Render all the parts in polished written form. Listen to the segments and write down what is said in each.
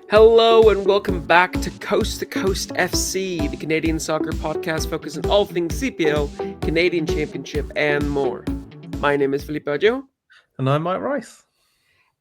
Hello and welcome back to Coast FC, the Canadian soccer podcast focused on all things CPL, Canadian Championship, and more. My name is Felipe and Mike. And I'm Mike Rice.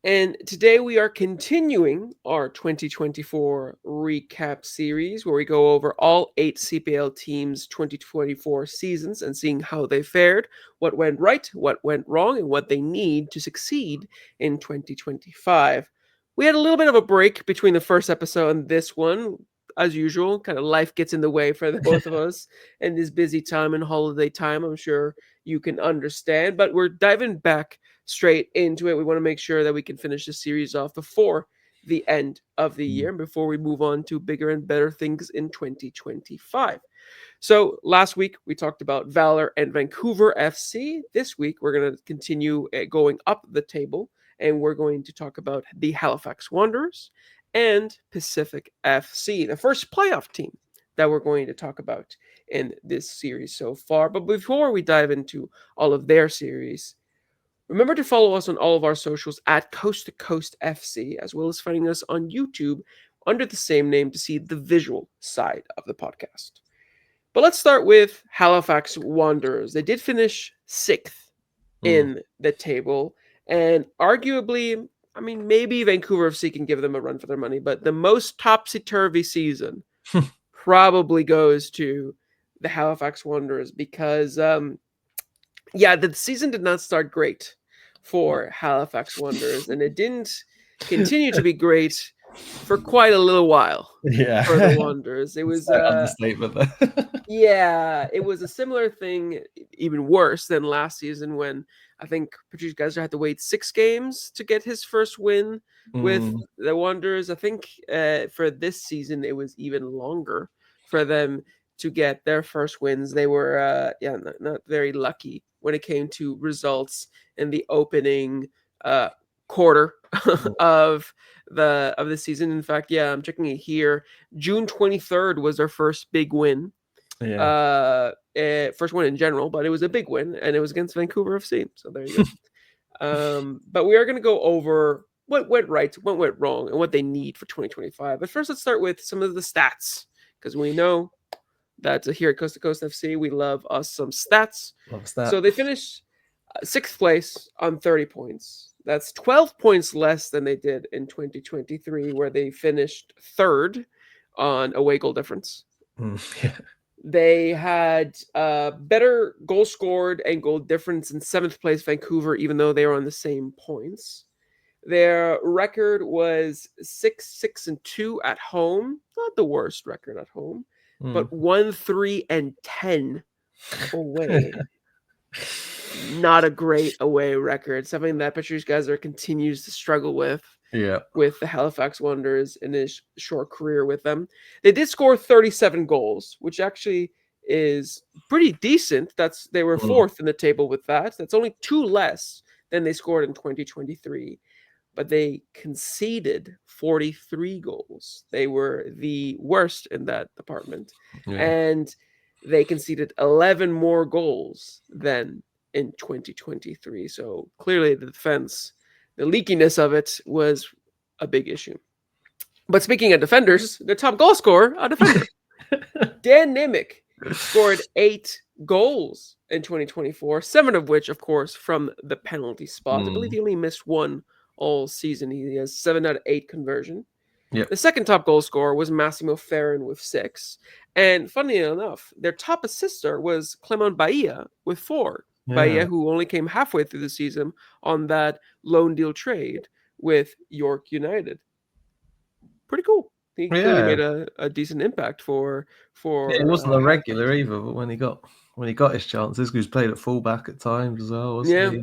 And today we are continuing our 2024 recap series where we go over all 8 CPL teams' 2024 seasons and seeing how they fared, what went right, what went wrong, and what they need to succeed in 2025. We had a little bit of a break between the first episode and this one. As usual, kind of life gets in the way for the both of us and this busy time and holiday time. I'm sure you can understand, but we're diving back straight into it. We want to make sure that we can finish the series off before the end of the year and before we move on to bigger and better things in 2025. So last week we talked about Valor and Vancouver FC. This week we're going to continue going up the table and we're going to talk about the Halifax Wanderers and Pacific FC, the first playoff team that we're going to talk about in this series so far. But before we dive into all of their series, remember to follow us on all of our socials at Coast to Coast FC, as well as finding us on YouTube under the same name to see the visual side of the podcast. But let's start with Halifax Wanderers. They did finish 6th in the table, and arguably, I mean, maybe Vancouver FC can give them a run for their money, but the most topsy-turvy season probably goes to the Halifax Wanderers because the season did not start great for Halifax Wanderers, and it didn't continue to be great for quite a little while for the Wanderers. It was understatement there. It was a similar thing, even worse than last season when I think Patrice Geyser had to wait 6 games to get his first win with the Wanderers. I think for this season it was even longer for them to get their first wins. They were not very lucky when it came to results in the opening quarter of the season. In fact, I'm checking it here. June 23rd was their first big win. First win in general, but it was a big win, and it was against Vancouver FC. So there you go. But we are going to go over what went right, what went wrong, and what they need for 2025. But first, let's start with some of the stats, because we know that here at Coast to Coast FC, we love us some stats. So they finished 6th place on 30 points. That's 12 points less than they did in 2023, where they finished 3rd on away goal difference. They had better goal scored and goal difference in 7th place Vancouver, even though they were on the same points. Their record was 6-6-2 at home. Not the worst record at home, but 1-3-10 away. Not a great away record. Something that Patrice Geyser continues to struggle with the Halifax Wanderers in his short career with them. They did score 37 goals, which actually is pretty decent. They were 4th in the table with that. That's only 2 less than they scored in 2023. But they conceded 43 goals. They were the worst in that department. And they conceded 11 more goals than in 2023. So clearly the defense, the leakiness of it was a big issue. But speaking of defenders, their top goal scorer, a defender, Dan Nimick, scored 8 goals in 2024, 7 of which, of course, from the penalty spot. I believe he only missed 1 all season. He has 7 out of 8 conversion. The second top goal scorer was Massimo Ferrin with 6. And funny enough, their top assister was Clement Bahia with 4. Bahia, who only came halfway through the season on that loan deal trade with York United. Pretty cool. He clearly made a decent impact for. It wasn't a regular either, but when he got his chances, he was played at fullback at times as well. Wasn't he?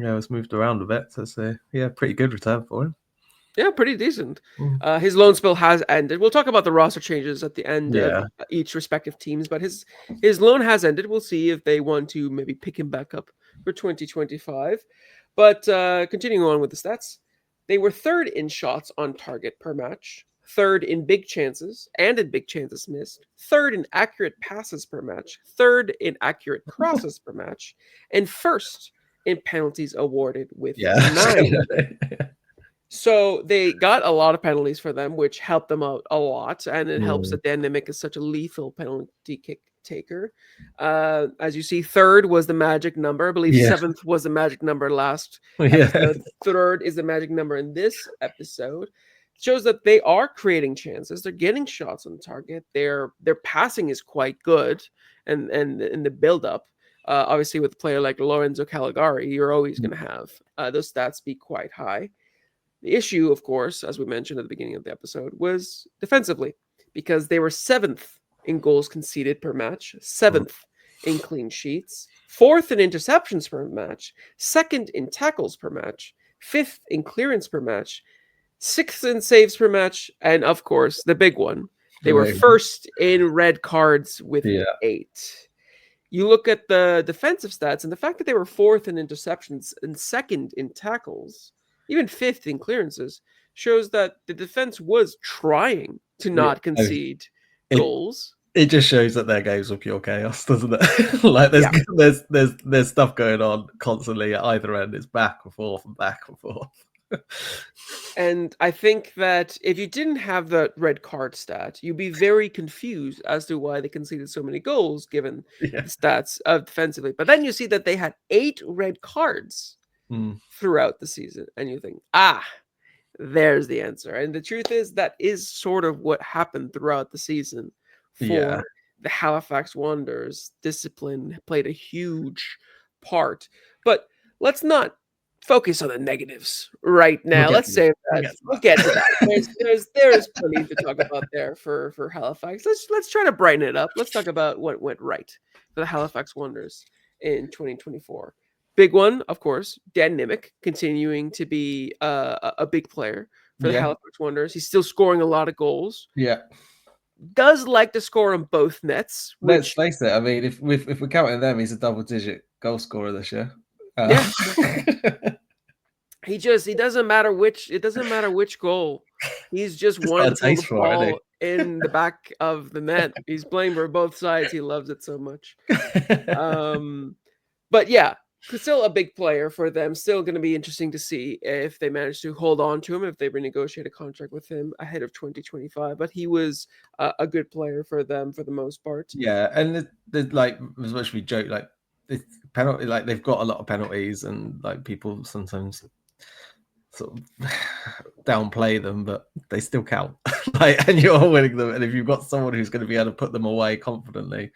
It was moved around a bit. So pretty good return for him. Yeah, pretty decent. His loan spell has ended. We'll talk about the roster changes at the end of each respective teams, but his loan has ended. We'll see if they want to maybe pick him back up for 2025. But continuing on with the stats, they were 3rd in shots on target per match, 3rd in big chances and in big chances missed, 3rd in accurate passes per match, 3rd in accurate crosses per match, and 1st in penalties awarded with 9. So they got a lot of penalties for them, which helped them out a lot, and it helps Mm. that Dan Nimick is such a lethal penalty kick taker. As you see, third was the magic number. I believe Yeah. seventh was the magic number last Yeah. episode. Third is the magic number in this episode. Shows that they are creating chances. They're getting shots on target. Their passing is quite good, and in the build up. Obviously, with a player like Lorenzo Caligari, you're always going to have those stats be quite high. The issue, of course, as we mentioned at the beginning of the episode, was defensively, because they were seventh in goals conceded per match, seventh in clean sheets, fourth in interceptions per match, second in tackles per match, fifth in clearance per match, sixth in saves per match, and of course, the big one, they were Right. first in red cards with Yeah. 8. You look at the defensive stats, and the fact that they were fourth in interceptions and second in tackles, even fifth in clearances, shows that the defense was trying to Yeah. not concede It goals. it just shows that their games are pure chaos, doesn't it? Like Yeah. there's stuff going on constantly at either end. It's back and forth and back and forth. And I think that if you didn't have that red card stat, you'd be very confused as to why they conceded so many goals given Yeah. the stats of defensively. But then you see that they had 8 red cards Mm. throughout the season, and you think, there's the answer. And the truth is that is sort of what happened throughout the season for Yeah. the Halifax Wanderers. Discipline played a huge part. But let's not focus on the negatives right We'll now. get Let's to save that. that. We'll get to that. There's plenty to talk about there for Halifax. Let's try to brighten it up. Let's talk about what went right for the Halifax Wanderers in 2024. Big one, of course, Dan Nimick continuing to be a big player for the Yeah. Halifax Wanderers. He's still scoring a lot of goals. Yeah. Does like to score on both nets, Let's which face it. I mean, if we're counting them, he's a double-digit goal scorer this year. yeah, he doesn't matter which goal. He's just He's wanting got to a pull the taste for it, ball in the back of the net. He's playing for both sides. He loves it so much. But yeah, still a big player for them. Still going to be interesting to see if they manage to hold on to him, if they renegotiate a contract with him ahead of 2025. But he was a good player for them for the most part. Yeah, and the like as much as we joke, like it's penalty, like they've got a lot of penalties, and like people sometimes sort of downplay them, but they still count. Like, and you're winning them, and if you've got someone who's going to be able to put them away confidently,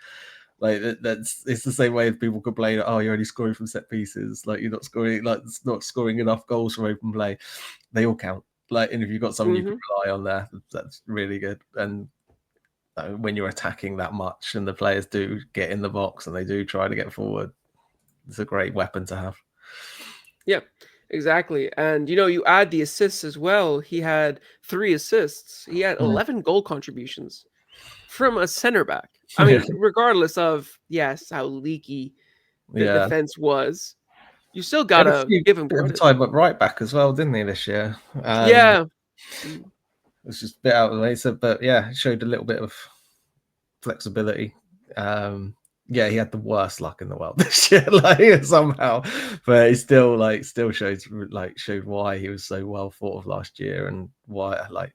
like it's the same way as people complain, oh, you're only scoring from set pieces, like you're not scoring, like it's not scoring enough goals from open play. They all count. Like, and if you've got someone you can rely on there, that's really good. And when you're attacking that much, and the players do get in the box and they do try to get forward, it's a great weapon to have. Yeah, exactly. And you add the assists as well. He had 3 assists. He had 11 goal contributions from a center back. I mean, regardless of how leaky the defense was, you still gotta give him credit. Time at right back as well, didn't he, this year? Yeah. It was just a bit out of the way. So, but yeah, it showed a little bit of flexibility. Yeah, he had the worst luck in the world this year, like somehow, but he still showed why he was so well thought of last year, and why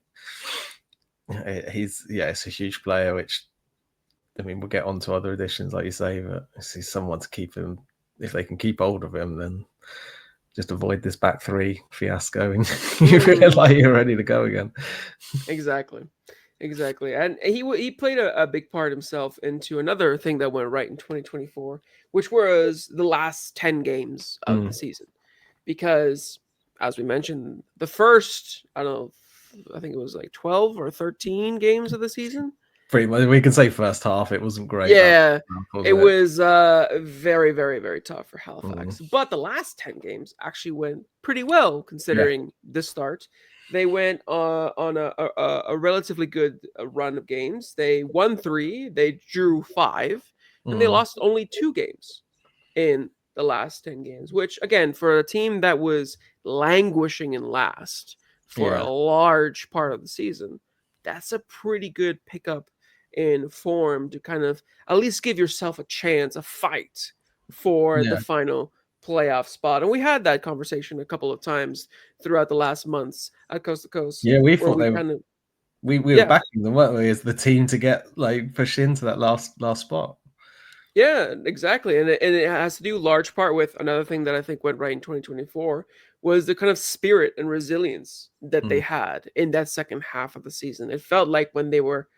it's a huge player. Which, I mean, we'll get on to other editions, like you say, but he's someone to keep him. If they can keep hold of him, then just avoid this back 3 fiasco, and you're ready to go again. Exactly. And he played a big part himself into another thing that went right in 2024, which was the last 10 games of the season. Because, as we mentioned, the first, I think it was like 12 or 13 games of the season. Pretty much, we can say first half, it wasn't great. Yeah, it was very, very, very tough for Halifax. But the last 10 games actually went pretty well, considering the start. They went on a relatively good run of games. They won 3, they drew 5, and they lost only 2 games in the last 10 games, which, again, for a team that was languishing in last for a large part of the season, that's a pretty good pickup in form to kind of at least give yourself a chance, a fight for the final playoff spot. And we had that conversation a couple of times throughout the last months at Coast to Coast, Yeah, we where thought we they kind of, we were yeah, backing them, weren't we, as the team to get like pushed into that last spot. yeah, exactly. And it has to do large part with another thing that I think went right in 2024 was the kind of spirit and resilience that they Mm, had in that second half of the season. It felt like when they were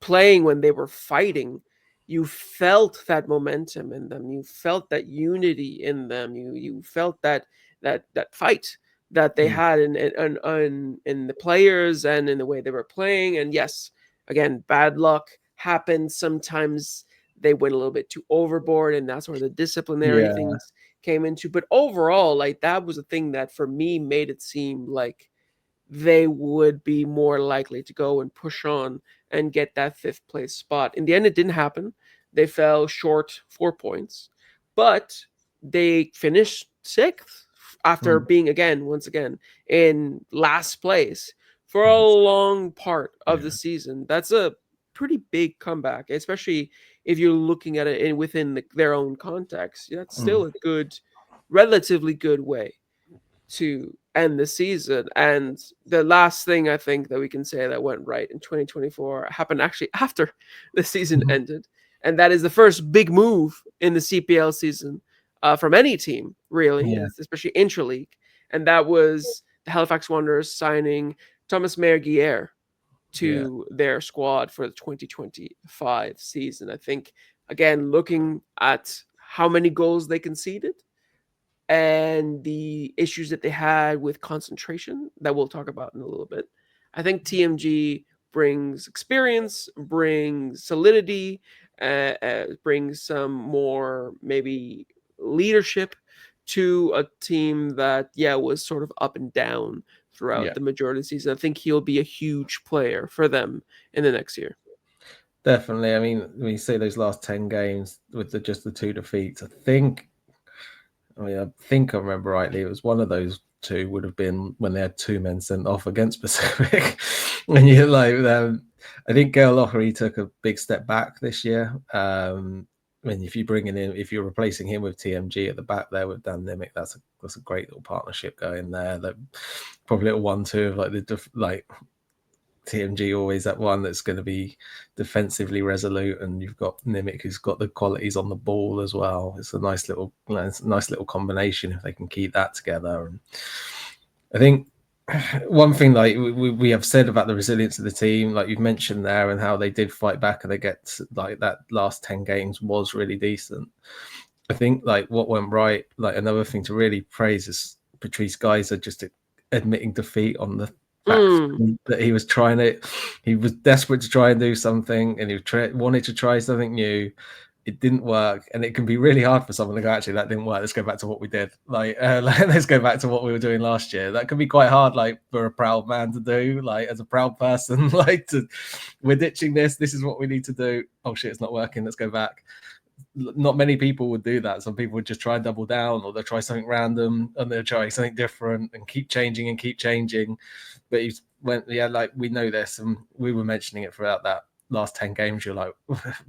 playing, when they were fighting, you felt that momentum in them. You felt that unity in them. You felt that fight that they mm, had in the players and in the way they were playing. And yes, again, bad luck happens sometimes. They went a little bit too overboard, and that's where the disciplinary yeah. things came into. But overall, like that was a thing that for me made it seem like they would be more likely to go and push on and get that fifth place spot. In the end, it didn't happen. They fell short 4 points, but they finished sixth after Mm, being once again, in last place for a long part of the yeah. season. That's a pretty big comeback, especially if you're looking at it within their own context. That's Mm, still a good, relatively good way to end the season. And the last thing I think that we can say that went right in 2024 happened actually after the season mhm. ended. And that is the first big move in the CPL season from any team, really, Yeah, especially intra-league. And that was the Halifax Wanderers signing Thomas Merguier yeah, to their squad for the 2025 season. I think, again, looking at how many goals they conceded and the issues that they had with concentration that we'll talk about in a little bit. I think TMG brings experience, brings solidity, brings some more maybe leadership to a team that was sort of up and down throughout yeah. the majority of the season. I think he'll be a huge player for them in the next year. Definitely. I mean, when you say those last 10 games with just the 2 defeats, I think I remember rightly, it was one of those two would have been when they had 2 men sent off against Pacific. And you're like, I think Gail Lockery took a big step back this year. I mean, if you're replacing him with TMG at the back there with Dan Nimick, that's a great little partnership going there. That probably a 1-2 of like TMG always that one that's going to be defensively resolute, and you've got Nimick who's got the qualities on the ball as well. It's a nice little combination if they can keep that together. And I think one thing like we have said about the resilience of the team, like you've mentioned there, and how they did fight back and they get like that last 10 games was really decent. I think like what went right, like another thing to really praise is Patrice Geyser just admitting defeat on the back Mm. that he was desperate to try and do something, and he wanted to try something new. It didn't work, and it can be really hard for someone to go, actually, that didn't work. Let's go back to what we did. Let's go back to what we were doing last year. That can be quite hard, like for a proud man to do, like as a proud person, we're ditching this. This is what we need to do. Oh shit, it's not working. Let's go back. Not many people would do that. Some people would just try and double down, or they'll try something random and they'll try something different and keep changing and keep changing. But he went, like we know this, and we were mentioning it throughout that last 10 games. You're like,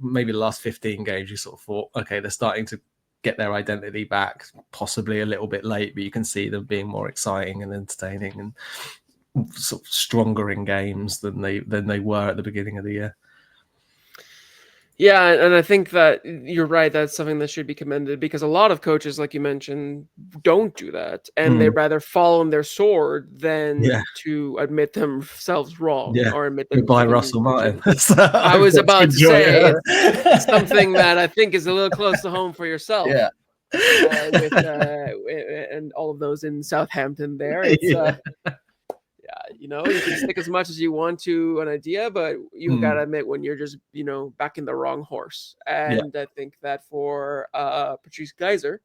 maybe the last 15 games, you sort of thought, okay, they're starting to get their identity back, possibly a little bit late, but you can see them being more exciting and entertaining and sort of stronger in games than they were at the beginning of the year. Yeah, and I think that you're right. That's something that should be commended because a lot of coaches, like you mentioned, don't do that, and they rather fall on their sword than Yeah, to admit themselves wrong yeah. or admit them Goodbye, making Russell the Martin. changes. So I I've was got to about to enjoy say it's it. something that I think is a little close to home for yourself Yeah. with and all of those in Southampton. There, it's Yeah. you can stick as much as you want to an idea, but you Mm, gotta admit when you're just backing the wrong horse. yeah. And I think that for Patrice Geyser,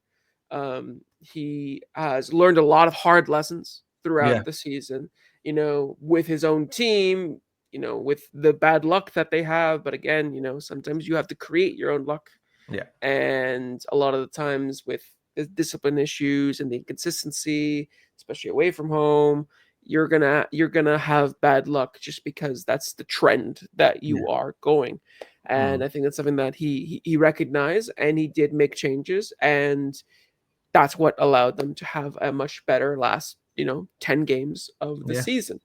he has learned a lot of hard lessons Yeah. throughout the season. With his own team. With the bad luck that they have, but again, sometimes you have to create your own luck, Yeah. and a lot of the times with the discipline issues and the inconsistency, especially away from home, you're gonna have bad luck just because that's the trend that Yeah. you are going. And Mm, I think that's something that he recognized, and he did make changes. And that's what allowed them to have a much better last 10 games of the Yeah. season.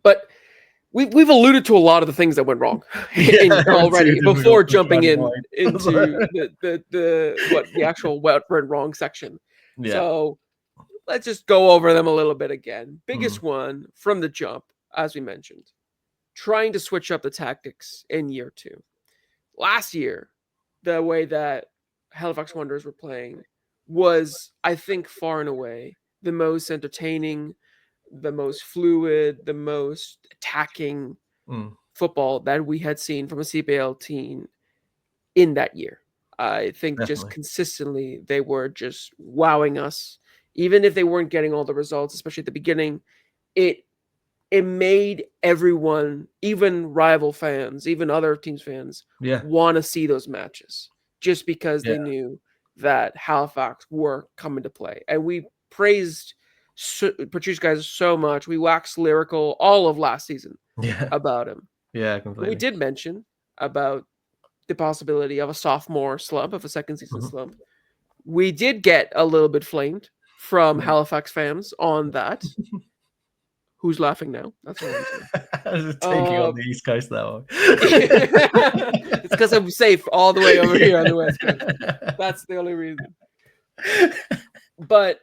But we've alluded to a lot of the things that went wrong already before jumping into the actual what went wrong section. Yeah. So let's just go over them a little bit again. Biggest Mm. one from the jump, as we mentioned, trying to switch up the tactics in year 2. Last year, the way that Halifax Wanderers were playing was, I think, far and away the most entertaining, the most fluid, the most attacking football that we had seen from a CPL team in that year. I think just Definitely. consistently they were just wowing us. Even if they weren't getting all the results, especially at the beginning, it made everyone, even rival fans, even other teams fans, Yeah. want to see those matches just because Yeah. they knew that Halifax were coming to play. And we praised Patrice guys so much. We waxed lyrical all of last season Yeah. about him. Yeah, We completely. did mention about the possibility of a sophomore slump, of a second season slump. We did get a little bit flamed from Halifax fans on that. Who's laughing now? That's all I'm saying. Taking on the East Coast that one. It's because I'm safe all the way over here on the West Coast. That's the only reason. But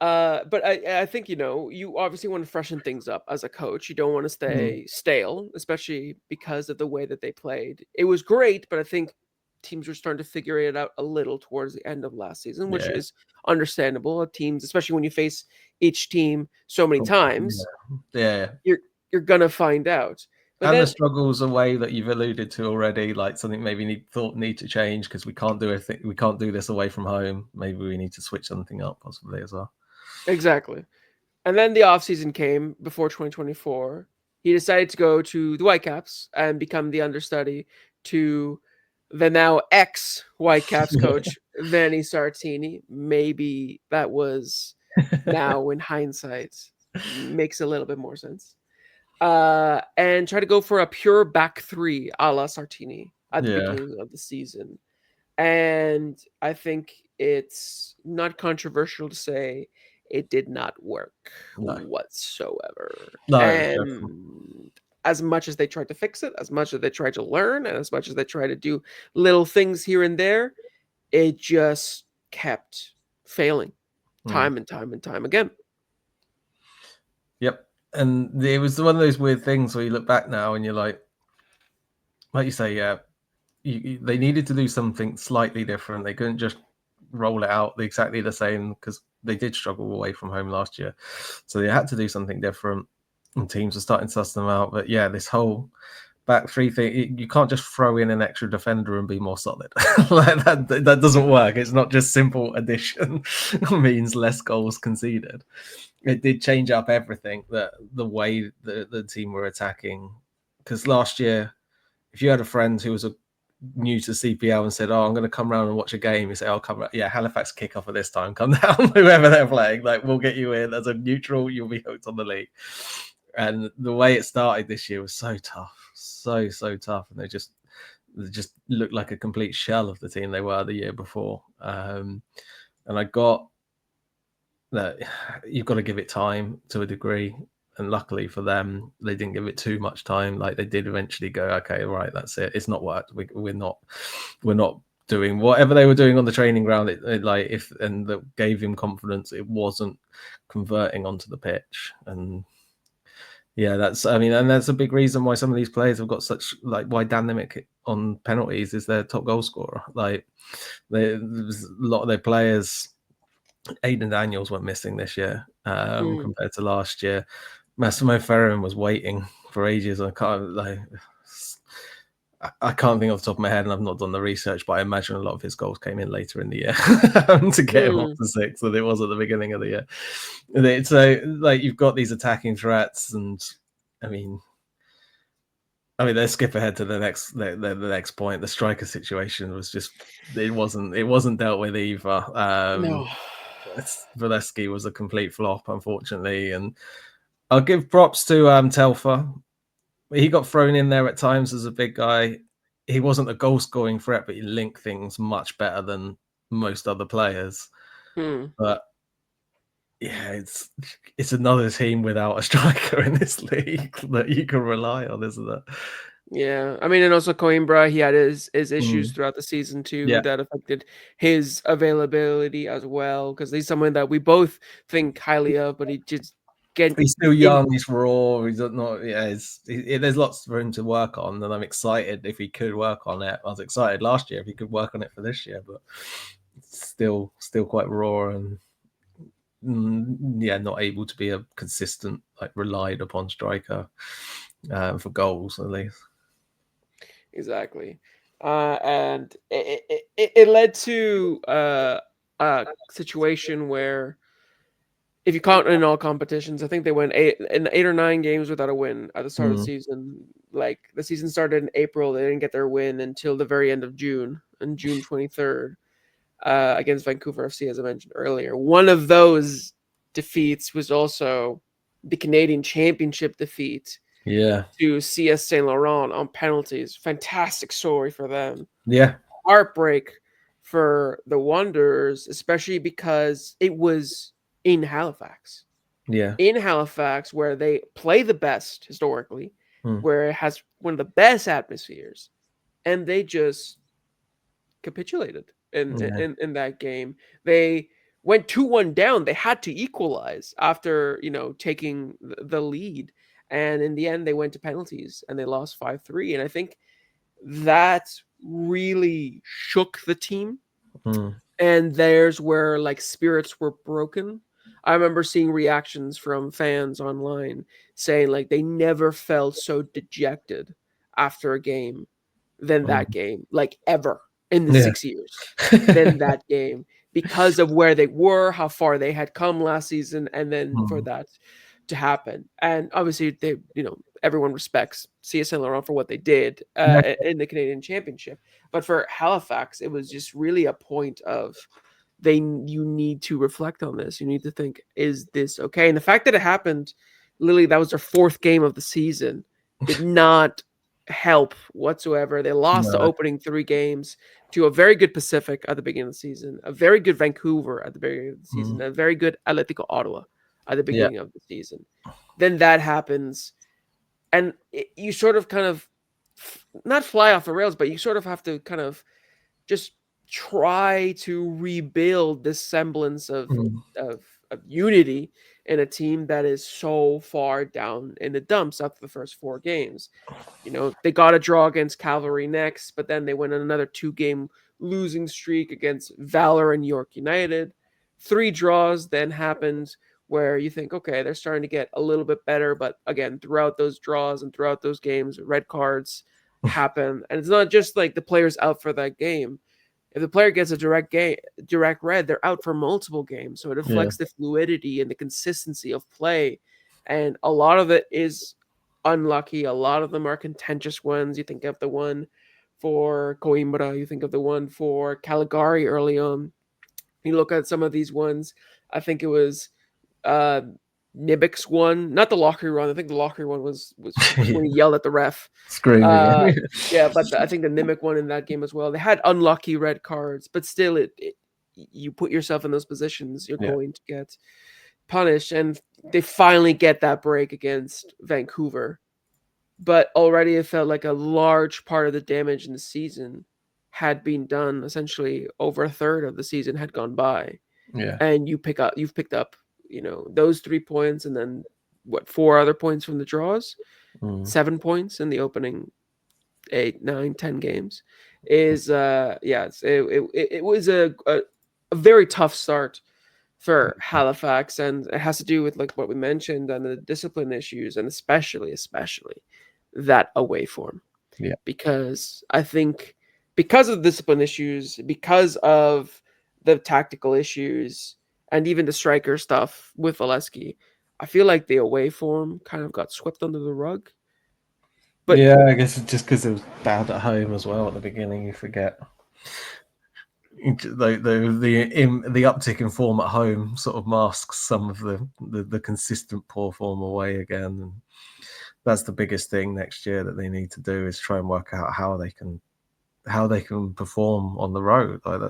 I think you obviously want to freshen things up as a coach. You don't want to stay stale, especially because of the way that they played. It was great, but I think teams were starting to figure it out a little towards the end of last season, which is understandable. Teams, especially when you face each team so many times, you're gonna find out. But and then, the struggles away that you've alluded to already, like something maybe need to change because we can't do this away from home. Maybe we need to switch something up possibly as well. Exactly. And then the offseason came before 2024. He decided to go to the Whitecaps and become the understudy to the now ex-Whitecaps coach, Vanni Sartini. Maybe that was, now in hindsight, makes a little bit more sense. And try to go for a pure back three a la Sartini at the beginning of the season. And I think it's not controversial to say it did not work whatsoever. No, And as much as they tried to fix it, as much as they tried to learn, and as much as they tried to do little things here and there, it just kept failing time and time and time again. Yep. And it was one of those weird things where you look back now and you're like you say, they needed to do something slightly different. They couldn't just roll it out exactly the same because they did struggle away from home last year. So they had to do something different and teams are starting to suss them out. But yeah, this whole back three thing, you can't just throw in an extra defender and be more solid. Like that doesn't work. It's not just simple addition means less goals conceded. It did change up everything, the way the team were attacking. Because last year, if you had a friend who was new to CPL and said, "Oh, I'm going to come around and watch a game," you say, "I'll come. Yeah, Halifax kick off at this time. Come down, whoever they're playing. Like, we'll get you in as a neutral. You'll be hooked on the league." And the way it started this year was so tough, so tough, and they just looked like a complete shell of the team they were the year before. And I got that you've got to give it time to a degree. And luckily for them, they didn't give it too much time. Like they did eventually go, okay, right, that's it. It's not worked. We're not doing whatever they were doing on the training ground. That gave him confidence. It wasn't converting onto the pitch. And yeah, that's a big reason why some of these players have got such why Dan Nimick on penalties is their top goal scorer. Like there's a lot of their players. Aidan Daniels went missing this year compared to last year. Massimo Ferrin was waiting for ages. I can't think off the top of my head, and I've not done the research, but I imagine a lot of his goals came in later in the year to get him up to 6 than it was at the beginning of the year. So you've got these attacking threats, and I mean, let's skip ahead to the next point. The striker situation was just it wasn't dealt with either. No. Valesky was a complete flop, unfortunately, and I'll give props to Telfer. He got thrown in there at times as a big guy. He wasn't a goal-scoring threat, but he linked things much better than most other players. Hmm. But yeah, it's another team without a striker in this league that you can rely on, isn't it? Yeah, I mean, and also Coimbra, he had his issues throughout the season too Yeah, that affected his availability as well, because he's someone that we both think highly of, but he just get he's still in. young. He's raw. He's not. Yeah, there's lots for him to work on, and I'm excited if he could work on it. I was excited last year if he could work on it for this year, but it's still quite raw and yeah, not able to be a consistent, like relied upon striker for goals at least. Exactly. And it led to a situation where, if you count in all competitions, I think they went 8 or 9 games without a win at the start of the Mm. season. Like the season started in April, they didn't get their win until the very end of June, on June 23rd, against Vancouver FC, as I mentioned earlier. One of those defeats was also the Canadian Championship defeat Yeah, to CS Saint Laurent on penalties. Fantastic story for them. yeah, Heartbreak for the Wanderers, especially because it was in Halifax. yeah. In Halifax, where they play the best historically, Mm. where it has one of the best atmospheres, and they just capitulated Yeah, in that game. They went 2-1 down. They had to equalize after, taking the lead. And in the end, they went to penalties and they lost 5-3. And I think that really shook the team. mm. And there's where like spirits were broken. I remember seeing reactions from fans online saying like they never felt so dejected after a game than Mm. that game, like ever in the Yeah. 6 years, than that game, because of where they were, how far they had come last season, and then for Mm. that to happen. And obviously, everyone respects CS Saint Laurent for what they did Yeah. in the Canadian Championship, but for Halifax, it was just really a point of you need to reflect on this. You need to think, is this okay? And the fact that it happened, literally, that was their fourth game of the season, did not help whatsoever. They lost the No. opening 3 games to a very good Pacific at the beginning of the season, a very good Vancouver at the beginning of the season, Mm. a very good Atletico Ottawa at the Yeah. beginning of the season. Then that happens, and you sort of kind of not fly off the rails, but you sort of have to kind of just try to rebuild this semblance Mm. of of unity in a team that is so far down in the dumps after the first 4 games. They got a draw against Cavalry next, but then they went on another 2-game losing streak against Valor and York United. 3 draws then happened where you think, okay, they're starting to get a little bit better, but again, throughout those draws and throughout those games, red cards happen, and it's not just like the players out for that game. If the player gets a direct red, they're out for multiple games. So it Yeah. reflects the fluidity and the consistency of play. And a lot of it is unlucky. A lot of them are contentious ones. You think of the one for Coimbra, you think of the one for Caligari early on. You look at some of these ones. I think it was uh Nibik's one, not the Lockery one. I think the Lockery one was Yeah. when he yelled at the ref. Screaming. Yeah, but I think the Nimic one in that game as well. They had unlucky red cards, but still, you put yourself in those positions, you're Yeah. going to get punished. And they finally get that break against Vancouver, but already it felt like a large part of the damage in the season had been done. Essentially, over a third of the season had gone by, Yeah. and you've picked up, those 3 points, and then what, 4 other points from the draws, Mm. 7 points in the opening 8, 9, 10 games is it was a very tough start for Halifax, and it has to do with like what we mentioned and the discipline issues, and especially that away form, Yeah. because I think because of the discipline issues, because of the tactical issues, and even the striker stuff with Valesky, I feel like the away form kind of got swept under the rug. But Yeah, I guess it's just because it was bad at home as well at the beginning. You forget the uptick in form at home sort of masks some of the consistent poor form away again, and that's the biggest thing next year that they need to do is try and work out how they can perform on the road. Like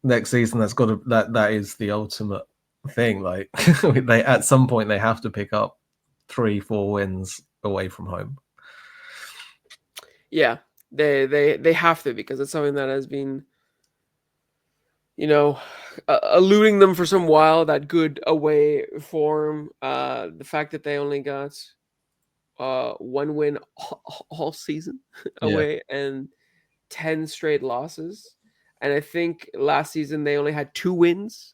next season, that is the ultimate thing. Like they at some point they have to pick up 3-4 wins away from home. Yeah, they have to, because it's something that has been, you know, eluding them for some while. That good away form. The fact that they only got one win all season Yeah, away, and 10 straight losses. And I think last season they only had 2 wins,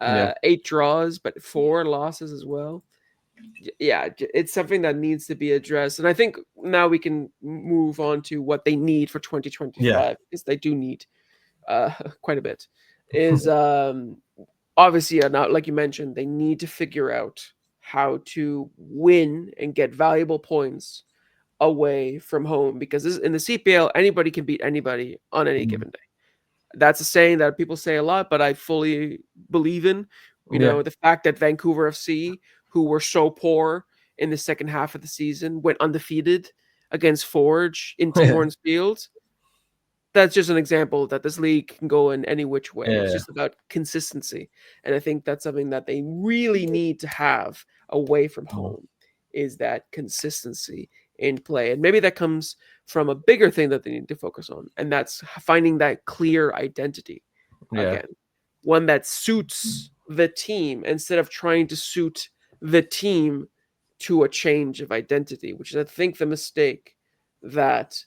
yeah, 8 draws, but 4 losses as well. Yeah, it's something that needs to be addressed. And I think now we can move on to what they need for yeah, 2025, because they do need quite a bit. Is obviously, not like you mentioned, they need to figure out how to win and get valuable points away from home, because in the CPL, anybody can beat anybody on any Mm. given day. That's a saying that people say a lot, but I fully believe in. Yeah, The fact that Vancouver FC, who were so poor in the second half of the season, went undefeated against Forge in Tim yeah, Hortons Field. That's just an example that this league can go in any which way. It's yeah, just about consistency. And I think that's something that they really need to have away from mm, home, is that consistency in play. And maybe that comes from a bigger thing that they need to focus on, and that's finding that clear identity yeah, again. One that suits the team, instead of trying to suit the team to a change of identity, which is, I think, the mistake that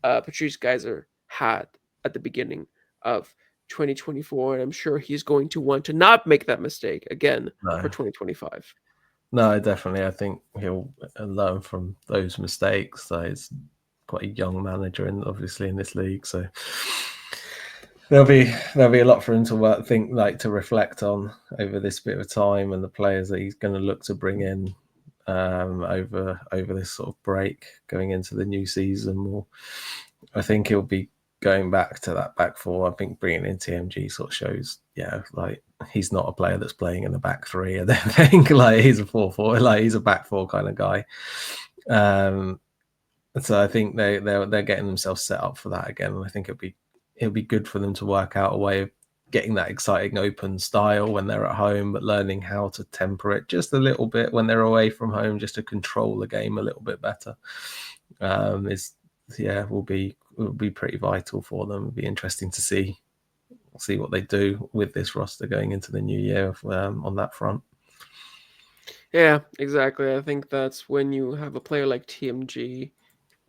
Patrice Geyser had at the beginning of 2024, and I'm sure he's going to want to not make that mistake again for no, 2025. no, definitely. I think he'll learn from those mistakes. So he's quite a young manager, and obviously in this league, so there'll be a lot for him to to reflect on over this bit of time, and the players that he's going to look to bring in over this sort of break going into the new season. More, I think he'll be going back to that back four. I think bringing in TMG sort of shows, yeah, like he's not a player that's playing in the back three. I don't think like he's a 4-4, like he's a back four kind of guy. So I think they're getting themselves set up for that again. And I think it'll be good for them to work out a way of getting that exciting open style when they're at home, but learning how to temper it just a little bit when they're away from home, just to control the game a little bit better. Will be pretty vital for them. It'll be interesting to see what they do with this roster going into the new year on that front. Yeah, exactly. I think that's when you have a player like TMG.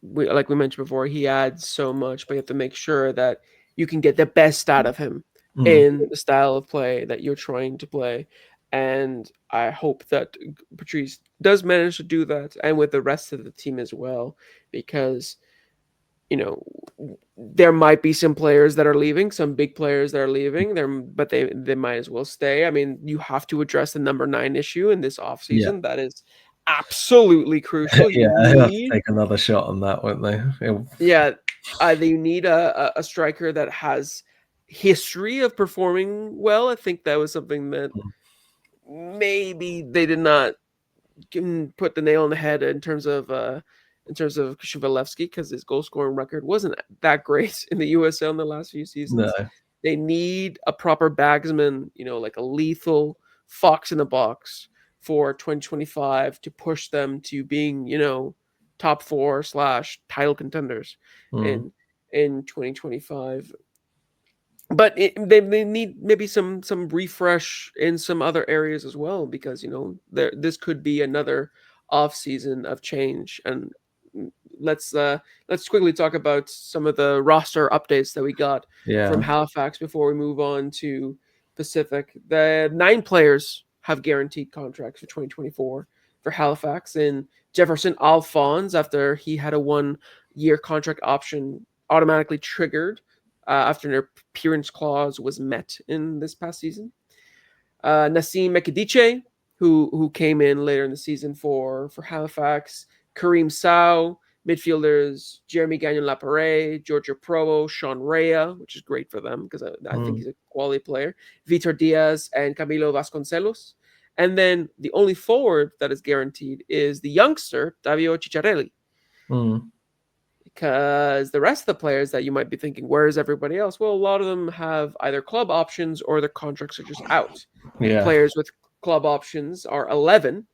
Like we mentioned before, he adds so much, but you have to make sure that you can get the best out of him Mm. in the style of play that you're trying to play. And I hope that Patrice does manage to do that, and with the rest of the team as well, because you know there might be some players that are leaving, some big players that are leaving there, but they might as well stay. I mean, you have to address the number 9 issue in this Yeah, offseason. That is absolutely crucial. You yeah, they'll have to need take another shot on that, won't they? Yeah, you need a striker that has history of performing well. I think that was something that maybe they did not put the nail on the head in terms of Shivalevsky, because his goal scoring record wasn't that great in the USL in the last few No, seasons. They need a proper bagsman, like a lethal fox in the box for 2025 to push them to being, top 4 / title contenders mm, in 2025. But they need maybe some refresh in some other areas as well, because this could be another off season of change. And mm, let's quickly talk about some of the roster updates that we got from yeah, Halifax before we move on to Pacific. The 9 players have guaranteed contracts for 2024 for Halifax, and Jefferson Alphonse, after he had a 1-year contract option automatically triggered after an appearance clause was met in this past season. Nassim Mekadiche, who came in later in the season for Halifax. Kareem Sow, midfielders Jeremy Gagnon Lapare, Giorgio Provo, Sean Rea, which is great for them because I think mm, he's a quality player. Vitor Diaz and Camilo Vasconcelos. And then the only forward that is guaranteed is the youngster, Davio Ciccarelli. mm. Because the rest of the players that you might be thinking, where is everybody else? Well, a lot of them have either club options or their contracts are just out. Yeah. Players with club options are 11,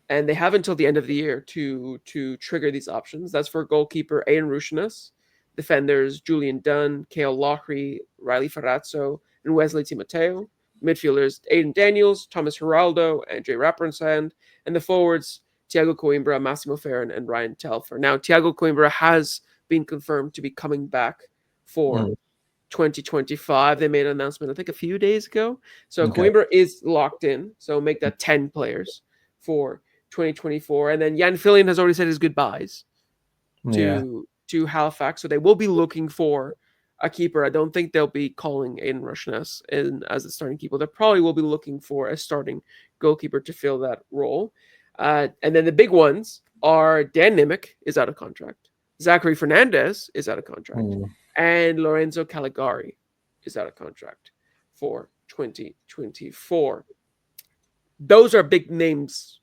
and they have until the end of the year to trigger these options. That's for goalkeeper Aiden Rushinas, defenders Julian Dunn, Kale Lochry, Riley Ferrazzo, and Wesley Timoteo. Midfielders Aiden Daniels, Thomas Geraldo, and Jay Rappersand, and the forwards Thiago Coimbra, Massimo Ferran, and Ryan Telfer. Now, Thiago Coimbra has been confirmed to be coming back for Mm. 2025. They made an announcement, I think, a few days ago. So Okay. Coimbra is locked in. So make that 10 players for 2024. And then Jan Fillion has already said his goodbyes Yeah. to Halifax. So they will be looking for a keeper. I don't think they'll be calling Aiden Rushness in as a starting keeper. They probably will be looking for a starting goalkeeper to fill that role. And then the big ones are Dan Nimick is out of contract. Zachary Fernandez is out of contract. Mm. And Lorenzo Caligari is out of contract for 2024. Those are big names,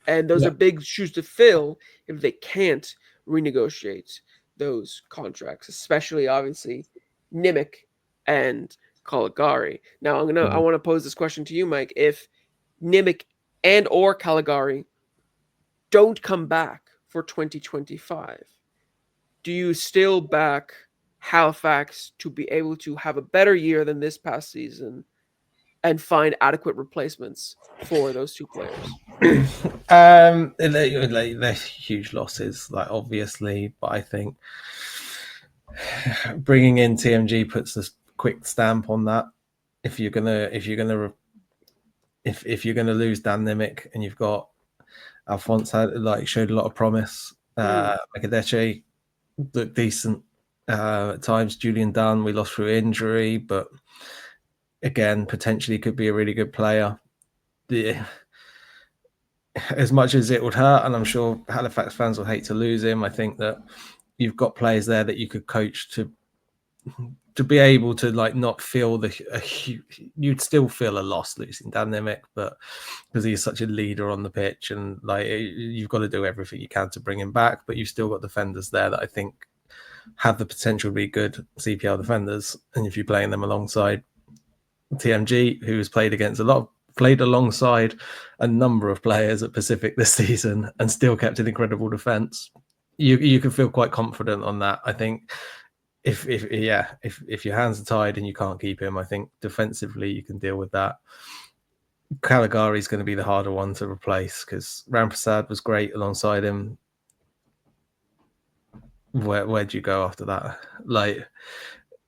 and those Yeah. are big shoes to fill if they can't renegotiate those contracts, especially obviously Nimick and Caligari. Now I Mm. want to pose this question to you, Mike. If Nimick and or Caligari don't come back for 2025, do you still back Halifax to be able to have a better year than this past season and find adequate replacements for those two players? They're huge losses, like obviously, but I think bringing in TMG puts a quick stamp on that. If you're gonna lose Dan Nimick and you've got Alphonse had showed a lot of promise. Makadeche looked decent at times. Julian Dunn we lost through injury, but again potentially could be a really good player. As much as it would hurt, and I'm sure Halifax fans will hate to lose him, I think that you've got players there that you could coach to be able to not feel you'd still feel a loss losing Dan Nimick, but because he's such a leader on the pitch and you've got to do everything you can to bring him back, but you've still got defenders there that I think have the potential to be good CPL defenders, and if you're playing them alongside TMG, who's played alongside a number of players at Pacific this season and still kept an incredible defense, you can feel quite confident on that. I think if your hands are tied and you can't keep him, I think defensively you can deal with that. Caligari is going to be the harder one to replace because Ramprasad was great alongside him. Where do you go after that?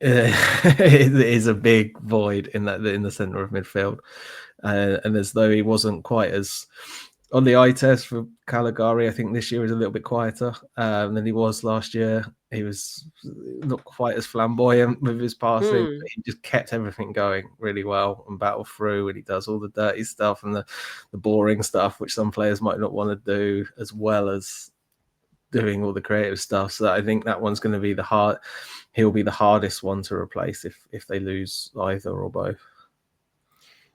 It is a big void in the center of midfield, and as though he wasn't quite as on the eye test for Caligari, I think this year was a little bit quieter than he was last year. He was not quite as flamboyant with his passing. But he just kept everything going really well and battled through, and he does all the dirty stuff and the boring stuff, which some players might not want to do, as well as doing all the creative stuff. So I think that one's going to be he'll be the hardest one to replace if they lose either or both.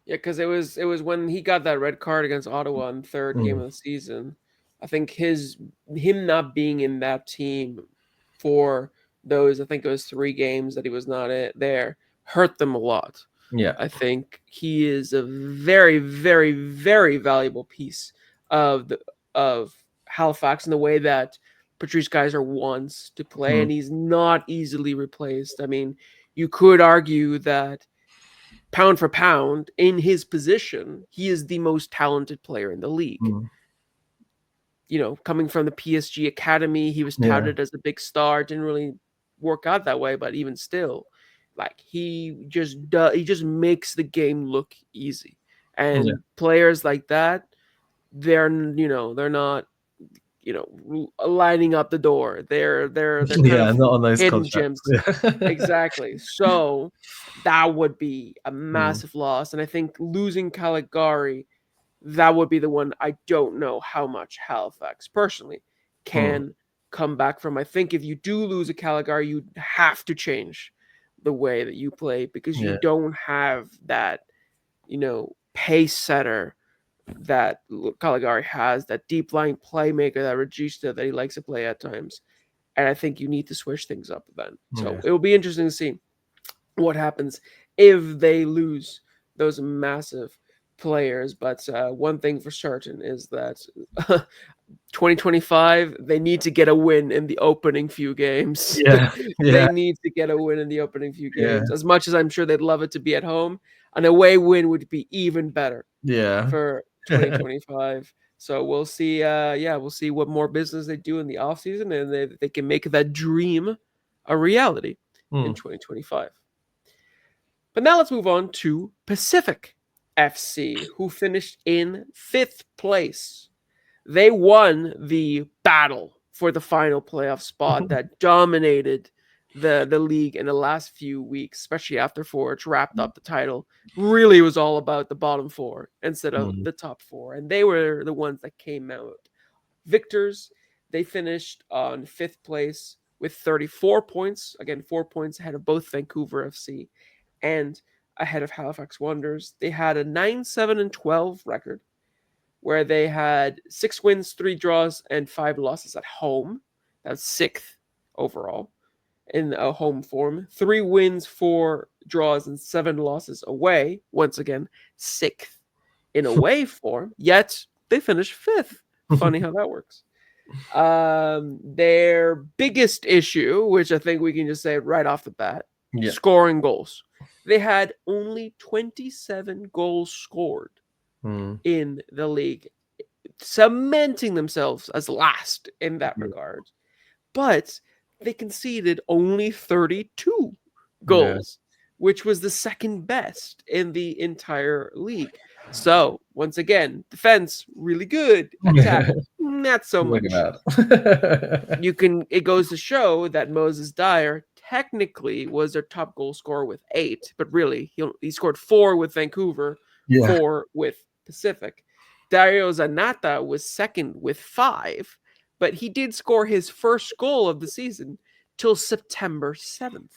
Yeah, because it was when he got that red card against Ottawa in the third game of the season. I think him not being in that team for those, I think it was 3 games that he was not there, hurt them a lot. Yeah, I think he is a very, very, very valuable piece of Halifax in the way that Patrice Geyser wants to play, and he's not easily replaced. I mean, you could argue that pound for pound in his position, he is the most talented player in the league. Coming from the PSG academy, he was touted as a big star. Didn't really work out that way, but even still, he just makes the game look easy. And players like that, they're not lining up the door. They're kind of not on those hidden contracts. gems. Exactly. So that would be a massive loss. And I think losing Caligari, that would be the one I don't know how much Halifax personally can come back from. I think if you do lose a Caligari, you have to change the way that you play because you don't have that, pace setter that Caligari has, that deep line playmaker, that Regista that he likes to play at times. and I think you need to switch things up then. So Yeah. it will be interesting to see what happens if they lose those massive players. But one thing for certain is that 2025, they need to get a win in the opening few games. Yeah. They Yeah. need to get a win in the opening few Yeah. games. As much as I'm sure they'd love it to be at home, an away win would be even better Yeah. for 2025. So we'll see. We'll see what more business they do in the offseason, and they can make that dream a reality in 2025. But now let's move on to Pacific FC, who finished in 5th place. They won the battle for the final playoff spot that dominated the league in the last few weeks, especially after Forge wrapped up the title. Really was all about the bottom 4 instead of the top 4. And they were the ones that came out victors. They finished on 5th place with 34 points. Again, 4 points ahead of both Vancouver FC and ahead of Halifax Wanderers. They had a 9-7-12 record where they had 6 wins, 3 draws, and 5 losses at home. That's 6th overall in a home form. 3 wins, 4 draws, and 7 losses away. Once again, 6th in away form. Yet they finished 5th. Funny how that works. Their biggest issue, which I think we can just say right off the bat, scoring goals. They had only 27 goals scored in the league, cementing themselves as last in that regard. But they conceded only 32 goals, which was the second best in the entire league. So, once again, defense, really good. Attack, not so much. It goes to show that Moses Dyer technically was their top goal scorer with 8, but really he scored 4 with Vancouver, 4 with Pacific. Dario Zanata was second with 5, but he did score his first goal of the season till September 7th.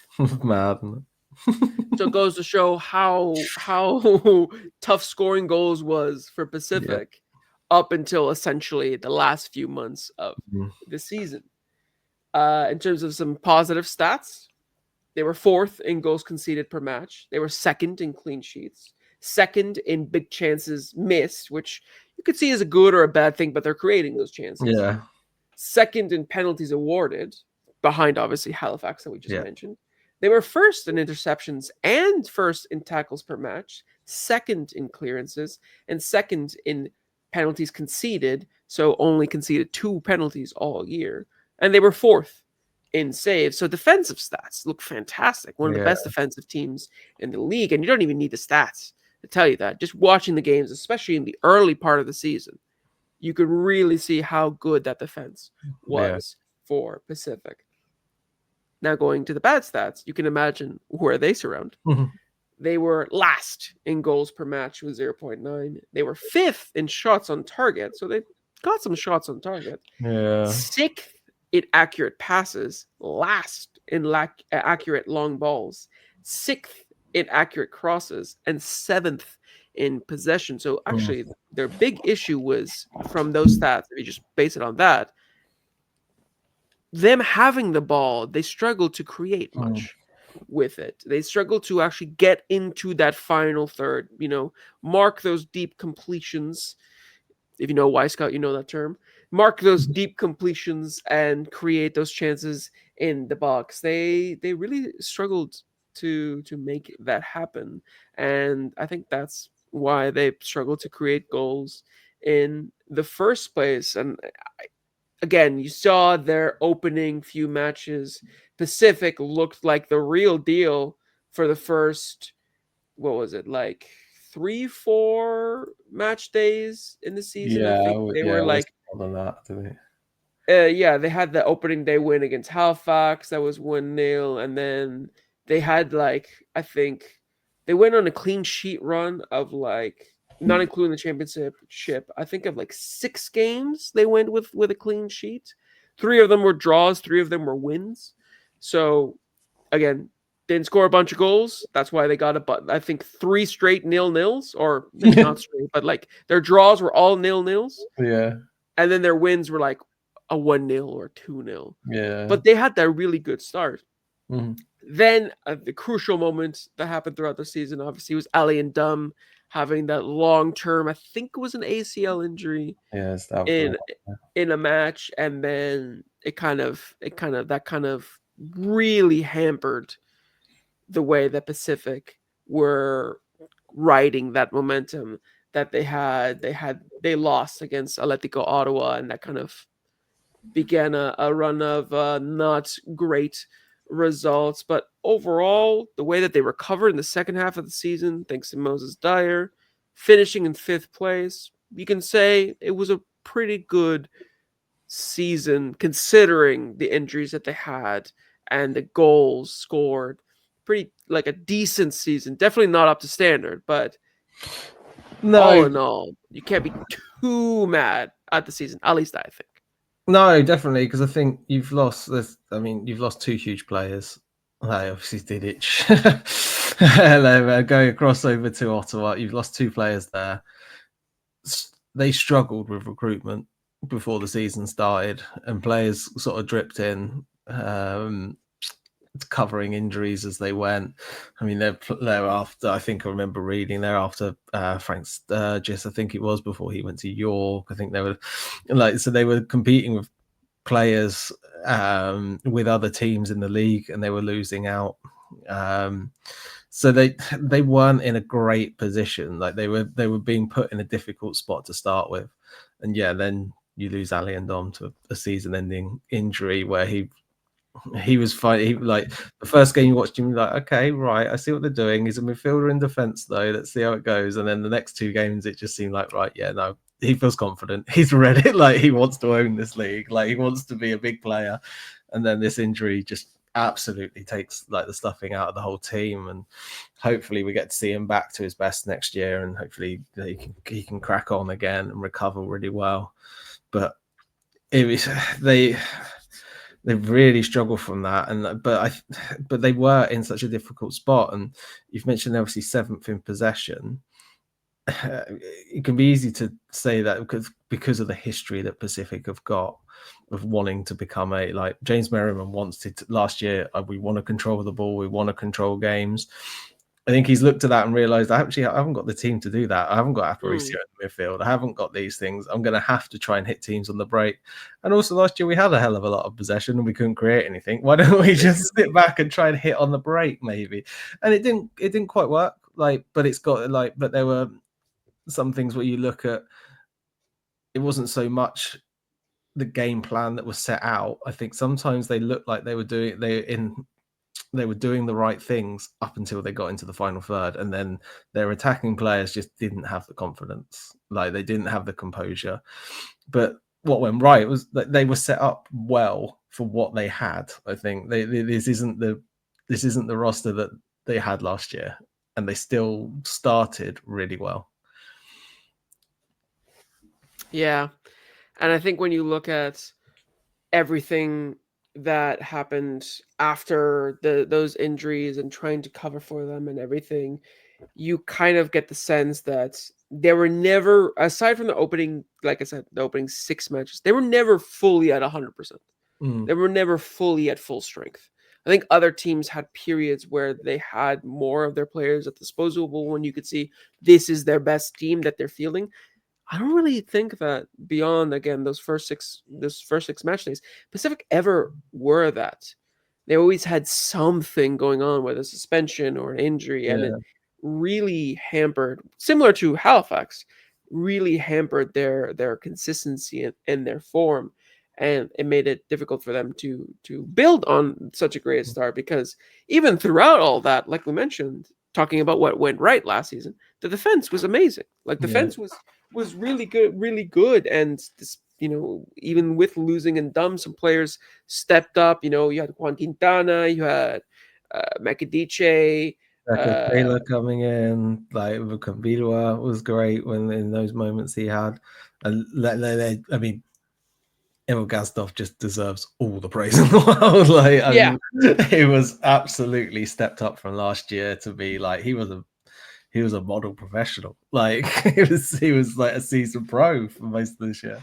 Mad. So it goes to show how tough scoring goals was for Pacific up until essentially the last few months of the season. In terms of some positive stats, they were 4th in goals conceded per match. They were 2nd in clean sheets, 2nd in big chances missed, which you could see as a good or a bad thing, but they're creating those chances. 2nd in penalties awarded, behind obviously Halifax that we just mentioned. They were 1st in interceptions and 1st in tackles per match, 2nd in clearances, and 2nd in penalties conceded, so only conceded 2 penalties all year. And they were 4th in saves. So defensive stats look fantastic. One of the best defensive teams in the league. And you don't even need the stats to tell you that. Just watching the games, especially in the early part of the season, you could really see how good that defense was for Pacific. Now going to the bad stats, you can imagine where they surround. They were last in goals per match with 0.9. They were 5th in shots on target. So they got some shots on target. 6th in accurate passes, last in accurate long balls, 6th in accurate crosses, and 7th in possession. So actually, their big issue was from those stats. If you just base it on that, them having the ball, they struggle to create much with it. They struggle to actually get into that final third, mark those deep completions. If you know Y-Scout, you know that term. Mark those deep completions and create those chances in the box. They really struggled to make that happen. And I think that's why they struggled to create goals in the first place. And again, you saw their opening few matches. Pacific looked like the real deal for the first, what was it, like 3-4 match days in the season. I think they were like more than that, didn't it? they had the opening day win against Halifax. That was 1-0. And then they had I think they went on a clean sheet run of not including the championship, I think of 6 games they went with a clean sheet. 3 of them were draws, 3 of them were wins. So again, didn't score a bunch of goals. That's why they got I think 3 straight 0-0s, or maybe not straight, but their draws were all 0-0s. Yeah. And then their wins were a 1-0 or 2-0. Yeah. But they had that really good start. Mhm. Then the crucial moment that happened throughout the season, obviously, was Ali and Dum having that long term, I think it was an ACL injury Yeah, it's out for a in while. in a match, and then it kind of really hampered the way that Pacific were riding that momentum that they had. They lost against Atletico Ottawa, and that kind of began a run of not great results. But overall, the way that they recovered in the second half of the season, thanks to Moses Dyer, finishing in 5th place, you can say it was a pretty good season considering the injuries that they had and the goals scored. Pretty like a decent season. Definitely not up to standard, but all No, in all, you can't be too mad at the season. At least I think. no, definitely, because I think you've lost this. I mean, you've lost two huge players. They obviously did it. Going across over to Ottawa, you've lost two players there. They struggled with recruitment before the season started, and players sort of dripped in, covering injuries as they went. I mean, they're after. I think I remember reading they're after Frank Sturgis. I think it was before he went to York. I think they were so they were competing with players with other teams in the league, and they were losing out. So they weren't in a great position. Like they were being put in a difficult spot to start with, and yeah, then you lose Ali and Dom to a season-ending injury where he was fighting. He, like the first game you watched him, like, okay, right, I see what they're doing. He's a midfielder in defense, though. Let's see how it goes. And then the next two games, it just seemed like, right, yeah, no, he feels confident. He's ready. Like he wants to own this league. Like he wants to be a big player. And then this injury just absolutely takes like the stuffing out of the whole team. And hopefully we get to see him back to his best next year. And hopefully he can crack on again and recover really well. But it was they've really struggled from that, and but they were in such a difficult spot. And you've mentioned obviously 7th in possession. It can be easy to say that because of the history that Pacific have got of wanting to become like James Merriman wants to last year. We want to control the ball, we want to control games. I think he's looked at that and realised, I haven't got the team to do that. I haven't got Aparicio in the midfield. I haven't got these things. I'm going to have to try and hit teams on the break. And also last year we had a hell of a lot of possession and we couldn't create anything. Why don't we just sit back and try and hit on the break maybe? And it didn't quite work. But there were some things where you look at, it wasn't so much the game plan that was set out. I think sometimes they looked like they were doing the right things up until they got into the final third, and then their attacking players just didn't have the confidence. Like they didn't have the composure. But what went right was that they were set up well for what they had. I think this isn't the roster that they had last year, and they still started really well. Yeah. And I think when you look at everything that happened after those injuries and trying to cover for them and everything, you kind of get the sense that they were never, aside from the opening, like I said, the opening 6 matches, they were never fully at 100%. They were never fully at full strength. I think other teams had periods where they had more of their players at disposal when you could see this is their best team that they're fielding. I don't really think that beyond again those first six match days, Pacific ever were that. They always had something going on with a suspension or an injury, and it Yeah, really hampered, similar to Halifax, really hampered their consistency and their form, and it made it difficult for them to build on such a great start. Because even throughout all that, like we mentioned, talking about what went right last season, the defense was amazing. Like yeah. defense was really good, and this, even with losing and dumb, some players stepped up. You had Juan Quintana, you had Makadiche. Taylor coming in, like Vukambilwa was great when in those moments he had. And I mean, Emil Gazdov just deserves all the praise in the world. Like, I Yeah, mean, he was absolutely stepped up from last year to be like he was a model professional. Like he was like a seasoned pro for most of this year.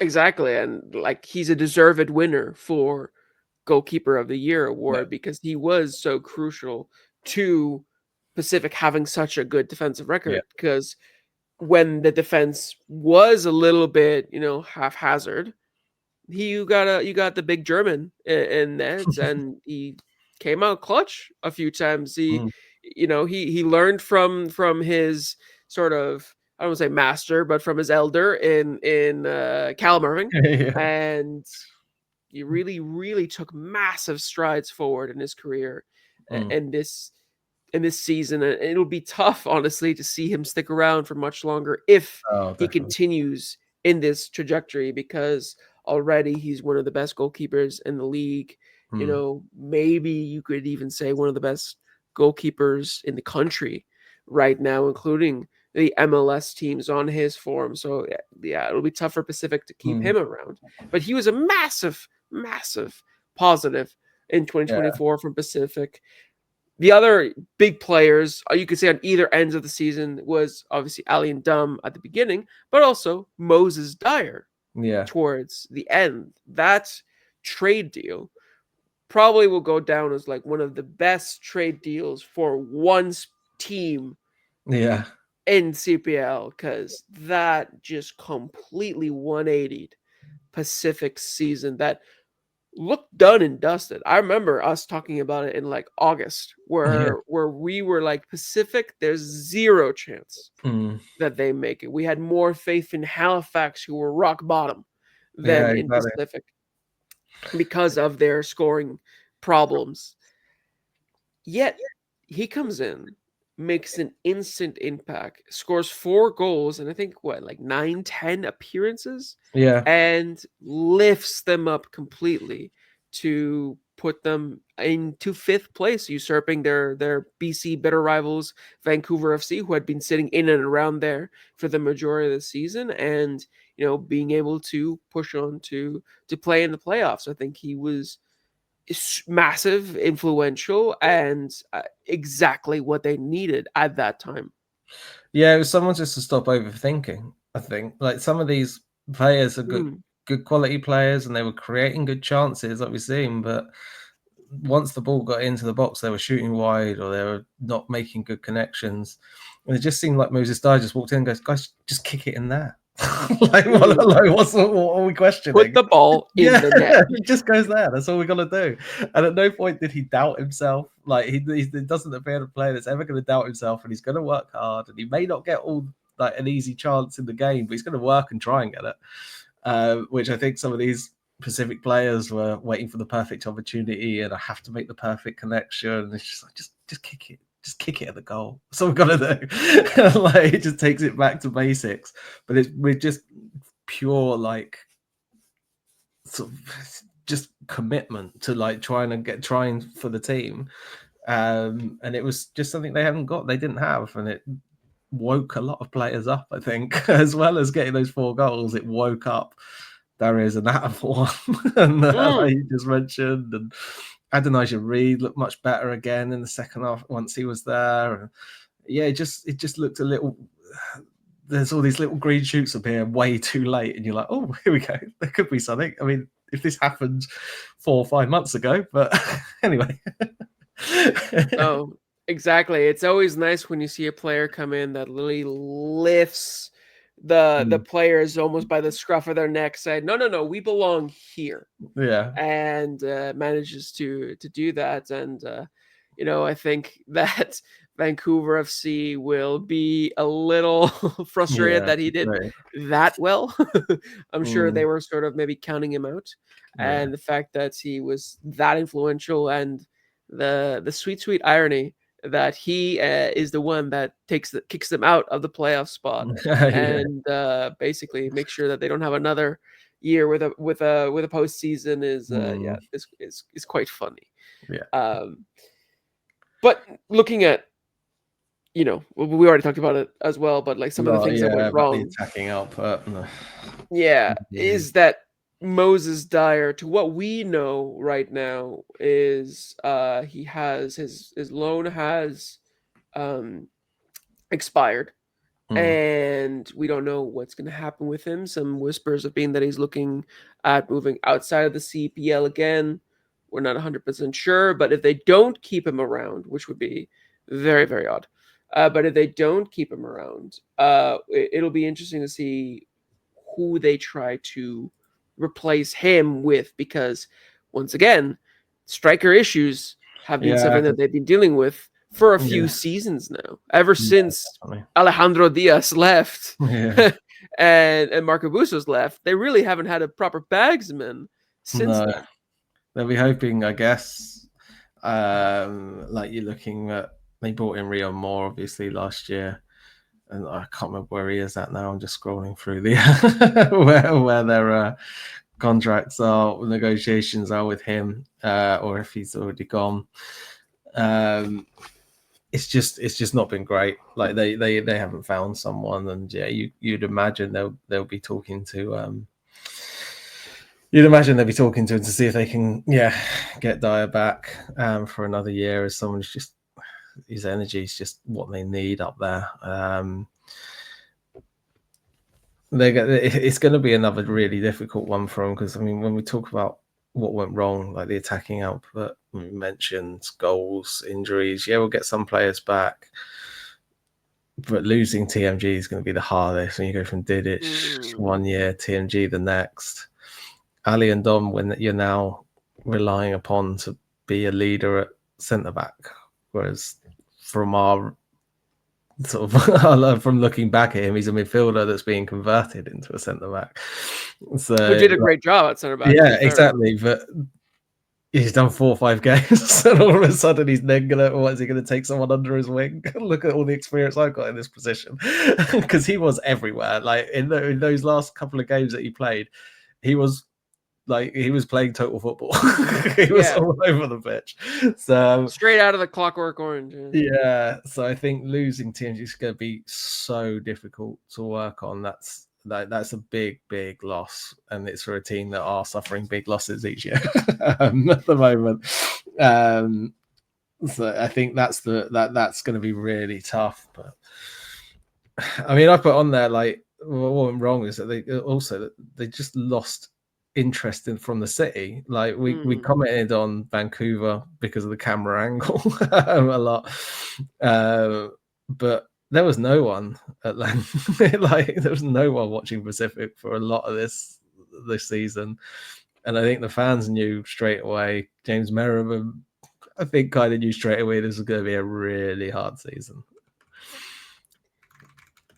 Exactly, and like he's a deserved winner for goalkeeper of the year Yeah, award because he was so crucial to Pacific having such a good defensive yeah, record. Because when the defense was a little bit, haphazard, you got the big German in nets, and he came out clutch a few times. mm. He learned from his sort of, I don't want to say master, but from his elder in Callum Irving, Yeah, and he really really took massive strides forward in his career, mm. and this season. And it'll be tough, honestly, to see him stick around for much longer if Oh, he definitely. continues in this trajectory, because already he's one of the best goalkeepers in the league. Mm. Maybe you could even say one of the best goalkeepers in the country right now, including the MLS teams on his form. So yeah, it'll be tough for Pacific to keep Mm. him around. But he was a massive, massive positive in Yeah, 2024 from Pacific. The other big players, you could say on either ends of the season, was obviously Ali and Dum at the beginning, but also Moses Dyer yeah, towards the end. That trade deal probably will go down as like one of the best trade deals for one team yeah, in CPL, because that just completely 180'd Pacific's season. That looked done and dusted. I remember us talking about it in like August, yeah. where we were like, Pacific, there's zero chance Mm. that they make it. We had more faith in Halifax, who were rock bottom, Yeah, than in exactly. Pacific because of their scoring problems. Yet he comes in, makes an instant impact, scores 4 goals, and I think what, like 9, 10 appearances, Yeah, and lifts them up completely to put them into 5th place, usurping their BC bitter rivals, Vancouver FC, who had been sitting in and around there for the majority of the season, and being able to push on to play in the playoffs. I think he was massive, influential, and exactly what they needed at that time. yeah. It was someone just to stop overthinking. I think like some of these players are Mm. good quality players, and they were creating good chances, like we've seen. But once the ball got into the box, they were shooting wide, or they were not making good connections. And it just seemed like Moses Dye just walked in and goes, "Guys, just kick it in there." Like, Mm. what are we Put questioning? the ball in Yeah, the net. it just goes there. That's all we got to do. And at no point did he doubt himself. Like he doesn't appear to play that's ever going to doubt himself, and he's going to work hard. And he may not get all like an easy chance in the game, but he's going to work and try and get it. Which I think some of these Pacific players were waiting for the perfect opportunity, and I have to make the perfect connection. It's just like just kick it. Just kick it at the goal. That's all we've got to do. Like it just takes it back to basics. But it's we're just pure like sort of just commitment to like trying for the team. And it was just something they haven't got, they didn't have, and it woke a lot of players up, I think. As well as getting those 4 goals, it woke up Darius and that one and like Mm. you just mentioned, and Adonijah Reed looked much better again in the second half once he was there. And yeah, it just looked a little, there's all these little green shoots appear way too late, and you're like, oh, here we go. There could be something. I mean, if this happened 4 or 5 months ago, but anyway. Oh, exactly. It's always nice when you see a player come in that literally lifts the Mm, players almost by the scruff of their neck, saying, "No, no, no, we belong here," yeah, and manages to do that. And I think that Vancouver FC will be a little frustrated yeah, that he did right. that well. I'm sure Mm, they were sort of maybe counting him out, yeah, and the fact that he was that influential, and the sweet sweet irony that he is the one that kicks them out of the playoff spot, yeah, and basically make sure that they don't have another year with a postseason is mm, is quite funny. yeah. Um, but looking at, we already talked about it as well, but like some of the No, things that yeah, went about the wrong, attacking output. No. yeah, Mm, is that Moses Dyer, to what we know right now, is he has his loan has um expired, Mm. and we don't know what's going to happen with him. Some whispers have been that he's looking at moving outside of the CPL again. We're not 100% sure, but if they don't keep him around, which would be very, very odd, but if they don't keep him around, it'll be interesting to see who they try to replace him with, because once again, striker issues have been Yeah, something that they've been dealing with for a few yeah, seasons now, ever yeah, since definitely. Alejandro Diaz left Yeah, and Marco Bustos left. They really haven't had a proper bagsman since no, then. they'll be hoping, I guess. Like you're looking at, they brought in Rio Moore obviously last year, and I can't remember where he is at now. I'm just scrolling through the where their contracts are, negotiations are with him, or if he's already gone. Um, it's just not been great. Like they haven't found someone, and yeah, you'd imagine they'll be talking to. You'd imagine they'll be talking to him to see if they can, get Dyer back for another year. As someone who's just, his energy is just what they need up there. It's going to be another really difficult one for them, because I mean, when we talk about what went wrong, like the attacking output, we mentioned goals, injuries. Yeah, we'll get some players back, but losing TMG is going to be the hardest. When you go from Didic Mm. 1 year, TMG the next, Ali and Dom, when you're now relying upon to be a leader at centre back, whereas from our sort of from looking back at him, he's a midfielder that's being converted into a centre back. Who So did a great job at center back, to be yeah, fair. exactly. But he's done 4 or 5 games, and all of a sudden he's then gonna, what is he gonna take someone under his wing? Look at all the experience I've got in this position, because he was everywhere. Like in those last couple of games that he played, he was playing total football. He was Yeah, all over the pitch. So straight out of the Clockwork Orange. Yeah. yeah, so I think losing TNG is going to be so difficult to work on. That's a big loss, and it's for a team that are suffering big losses each year at the moment. So I think that's going to be really tough. But I mean, I put on there, like, what went wrong is that they just lost interest from the city. Like we Mm. commented on Vancouver because of the camera angle a lot, but there was no one at like there was no one watching Pacific for a lot of this season, and I think the fans knew straight away. James Merriman, I think, kind of knew straight away this was going to be a really hard season.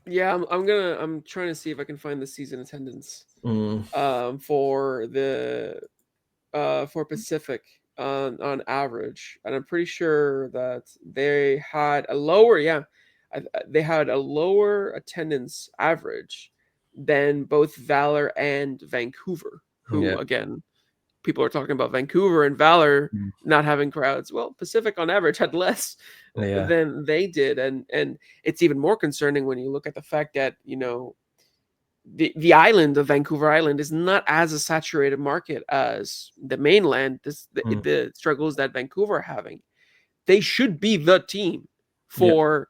Yeah, I'm trying to see if I can find the season attendance Mm. for the for Pacific on average, and I'm pretty sure that they had a lower, they had a lower attendance average than both Valor and Vancouver, who Yeah. again, people are talking about Vancouver and Valor Mm. not having crowds. Well, Pacific on average had less Yeah. than they did, and it's even more concerning when you look at the fact that the island of Vancouver Island is not as a saturated market as the mainland. Mm. The struggles that Vancouver are having, they should be the team Yeah.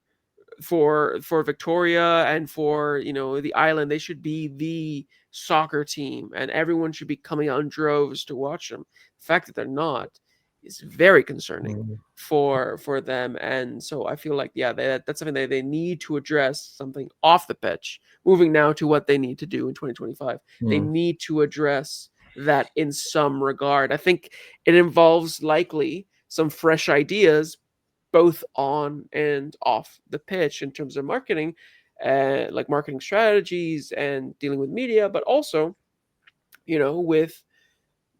for Victoria and for the island. They should be the soccer team, and everyone should be coming out in droves to watch them. The fact that they're not is very concerning Mm. for them, and so I feel like that's something they need to address, something off the pitch. Moving now to what they need to do in 2025, they Mm. need to address that in some regard. I think it involves likely some fresh ideas both on and off the pitch in terms of marketing, like marketing strategies and dealing with media, but also, with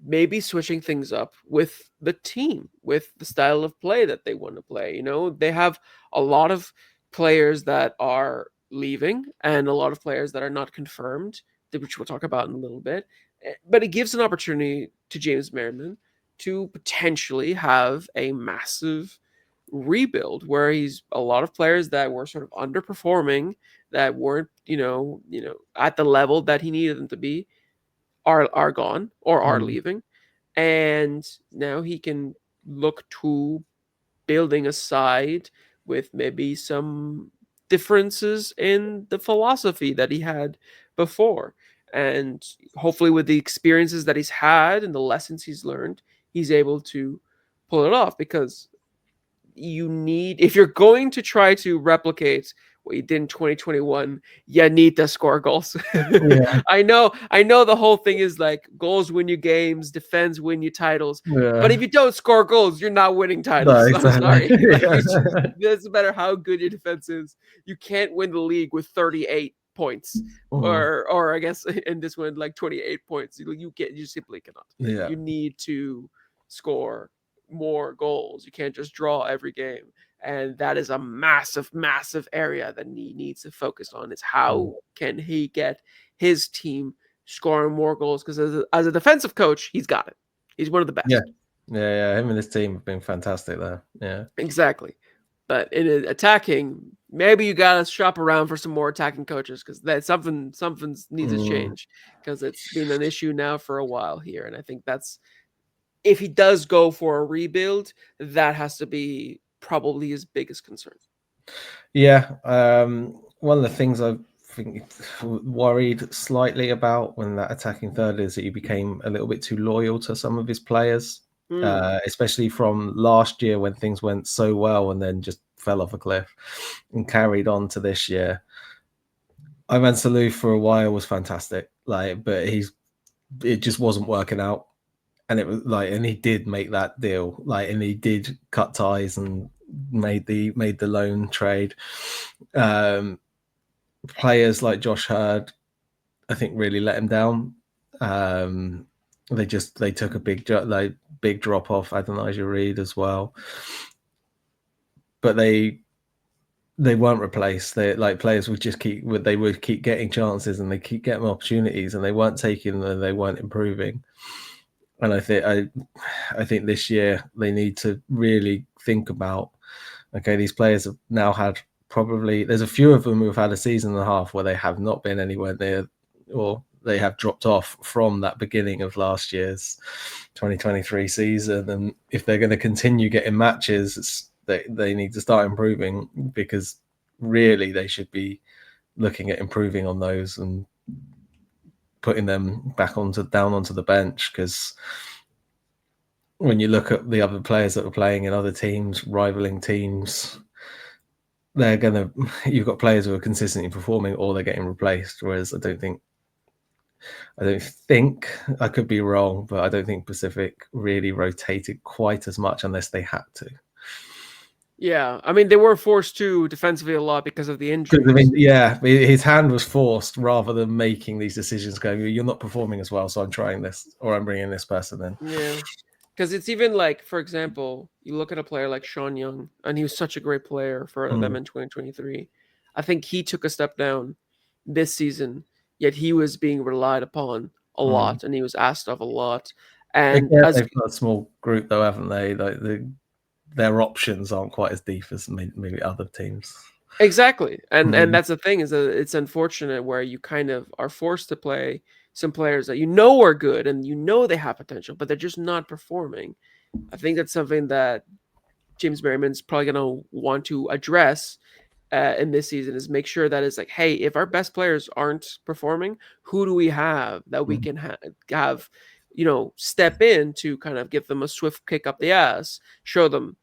maybe switching things up with the team, with the style of play that they want to play. They have a lot of players that are leaving and a lot of players that are not confirmed, which we'll talk about in a little bit. But it gives an opportunity to James Merriman to potentially have a massive rebuild where he's a lot of players that were sort of underperforming, that weren't at the level that he needed them to be, are gone or are Mm. leaving, and now he can look to building a side with maybe some differences in the philosophy that he had before. And hopefully, with the experiences that he's had and the lessons he's learned, he's able to pull it off. Because you need, if you're going to try to replicate what you did in 2021, you need to score goals. Yeah, I know the whole thing is like goals win you games, defense win you titles. But if yeah. you don't score goals, you're not winning No, titles. I'm exactly. sorry. Like, Yeah. it doesn't matter how good your defense is, you can't win the league with 38 points. Mm, Or I guess in this one, like 28 points. You simply cannot. yeah. You need to score more goals. You can't just draw every game. And that is a massive, massive area that he needs to focus on, is Mm. how can he get his team scoring more goals? Because as a defensive coach, he's got it. He's one of the Yeah. best. Yeah. Him and his team have been fantastic there. Yeah. Exactly. But in attacking, maybe you gotta shop around for some more attacking coaches, because that something needs to Mm. change, because it's been an issue now for a while here. And I think that's, if he does go for a rebuild, that has to be probably his biggest concern. Yeah. One of the things I think worried slightly about when that attacking third is that he became a little bit too loyal to some of his players, Mm. especially from last year when things went so well and then just fell off a cliff and carried on to this year. Ivan Salou for a while was fantastic, but it just wasn't working out. And it was and he did make that deal, and he did cut ties and made the loan trade. Players like Josh Hurd, I think, really let him down. They took a big drop off. Adonijah Reed as well, but they weren't replaced. Players would just keep getting chances and they keep getting opportunities and they weren't taking them. They weren't improving. And I think this year they need to really think about, okay, these players have now had, probably there's a few of them who have had a season and a half where they have not been anywhere near, or they have dropped off from that beginning of last year's 2023 season. And if they're going to continue getting matches, they need to start improving, because really they should be looking at improving on those and putting them back down onto the bench. Because when you look at the other players that are playing in other teams, rivaling teams, you've got players who are consistently performing or they're getting replaced. Whereas I don't think, I could be wrong, but I don't think Pacific really rotated quite as much unless they had to. Yeah, I mean, they were forced to defensively a lot because of the injuries. His hand was forced rather than making these decisions. Going, you're not performing as well, so I'm trying this, or I'm bringing this person in. Yeah, because it's even like, for example, you look at a player like Sean Young, and he was such a great player for them in 2023. I think he took a step down this season, yet he was being relied upon a lot, and he was asked of a lot. And Again, as they've got a small group though, haven't they? Their options aren't quite as deep as maybe other teams. Exactly. And that's the thing, is that it's unfortunate where you kind of are forced to play some players that are good and they have potential, but they're just not performing. I think that's something that James Berryman's probably going to want to address in this season, is make sure that it's like, hey, if our best players aren't performing, who do we have that we can have, step in to kind of give them a swift kick up the ass, show them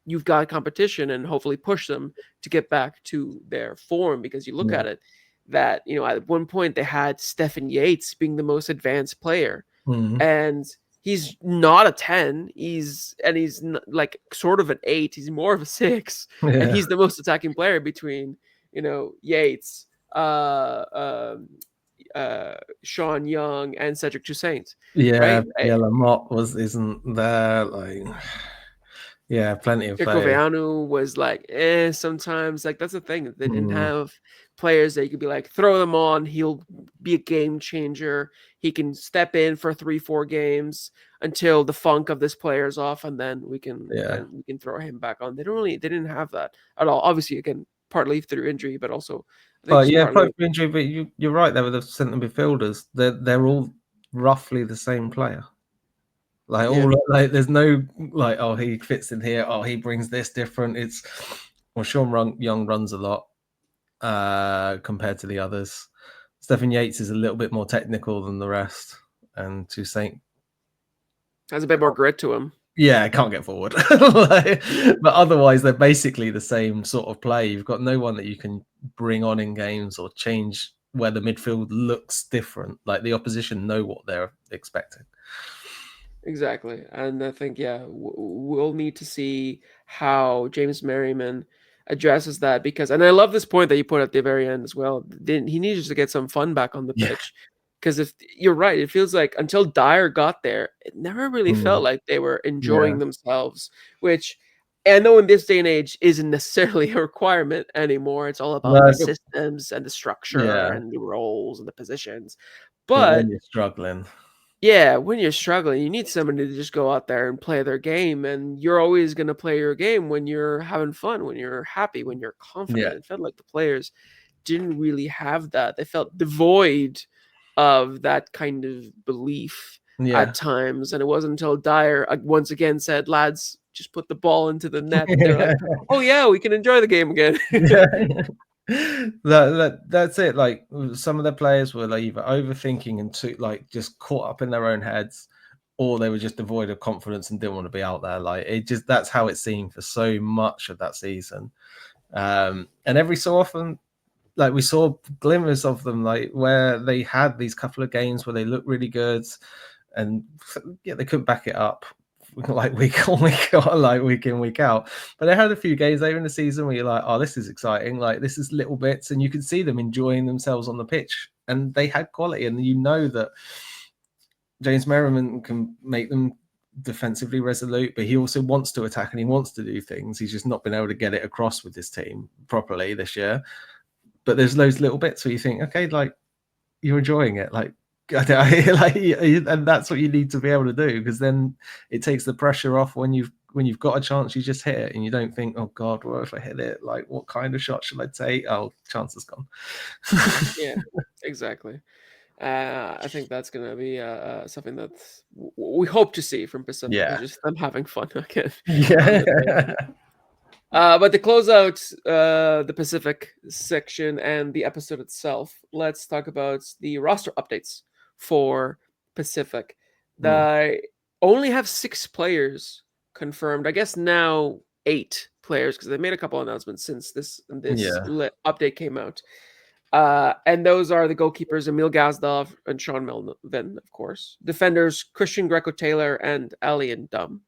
you've got competition, and hopefully push them to get back to their form. Because you look at it, that, at one point they had Stephen Yates being the most advanced player, and he's not a 10. He's like sort of an 8. He's more of a 6, and he's the most attacking player between Yates, Sean Young, and Cedric Toussaint. Yeah, Right? Lamont isn't there. Plenty of players. Kirkoveanu was like, sometimes. Like, that's the thing. They didn't Mm, have players that you could be like, throw them on. He'll be a game changer. He can step in for 3-4 games until the funk of this player is off, and then we can throw him back on. They didn't have that at all. Obviously, again, partly through injury, but also I think just partly. Partly injury. But you're right there with the centre midfielders. They're all roughly the same player. There's no oh, he fits in here. Oh, he brings this different. Sean Young runs a lot. compared to the others. Stephen Yates is a little bit more technical than the rest, and Toussaint has a bit more grit to him. yeah, can't get forward. But otherwise, they're basically the same sort of play. You've got no one that you can bring on in games or change where the midfield looks different. Like the opposition know what they're expecting. Exactly. And I think, yeah, we'll need to see how James Merriman addresses that because, and I love this point that you put at the very end as well. He needs to get some fun back on the Yeah. pitch. Because if you're right, it feels like until Dyer got there, it never really felt like they were enjoying themselves, which I know in this day and age isn't necessarily a requirement anymore. It's all about the No, systems and the structure yeah, and the roles and the positions. but when But you're struggling, yeah, when you're struggling, you need somebody to just go out there and play their game. And you're always going to play your game when you're having fun, when you're happy, when you're confident. yeah, It felt like the players didn't really have that. They felt devoid of that kind of belief yeah. at times. And it wasn't until Dyer once again said, lads, just put the ball into the net. They're like, oh, yeah, we can enjoy the game again. Yeah. That's it. Like some of the players were like either overthinking and too like just caught up in their own heads, or they were just devoid of confidence and didn't want to be out there. Like it just that's how it seemed for so much of that season. And every so often, like we saw glimmers of them, like where they had these couple of games where they looked really good, and yeah, they couldn't back it up like week on week on, like week in week out. But they had a few games later in the season where you're like, oh, this is exciting. Like this is little bits, and you can see them enjoying themselves on the pitch, and they had quality, and you know that James Merriman can make them defensively resolute, but he also wants to attack and he wants to do things. He's just not been able to get it across with his team properly this year. But there's those little bits where you think, okay, like you're enjoying it, like, and that's what you need to be able to do, because then it takes the pressure off when you've got a chance, you just hit it, and you don't think, oh God, what if I hit it? Like, what kind of shot should I take? Oh, chance is gone. Yeah, exactly. I think that's going to be something that we hope to see from Pacific, is Yeah. just them having fun again on the pitch. Yeah. But to close out the Pacific section and the episode itself, let's talk about the roster updates for Pacific. They only have 6 players confirmed. I guess now 8 players because they made a couple announcements since this update came out. And those are the goalkeepers Emil Gazdov and Sean Melvin, of course. Defenders Christian Greco-Taylor and Alian Dumb.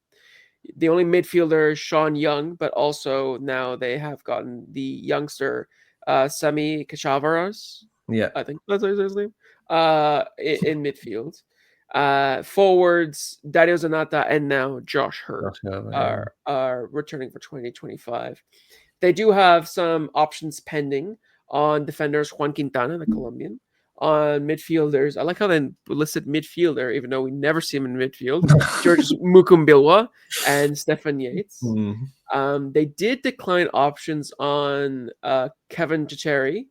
The only midfielder is Sean Young, but also now they have gotten the youngster Semi Kachavaras. Yeah. I think that's his name. In midfield. Forwards Dario Zanata and now Josh Hurd are returning for 2025. They do have some options pending on defenders Juan Quintana, the Colombian. On midfielders, I like how they listed midfielder, even though we never see him in midfield. George Mukumbilwa and Stefan Yates. They did decline options on Kevin Chicheri,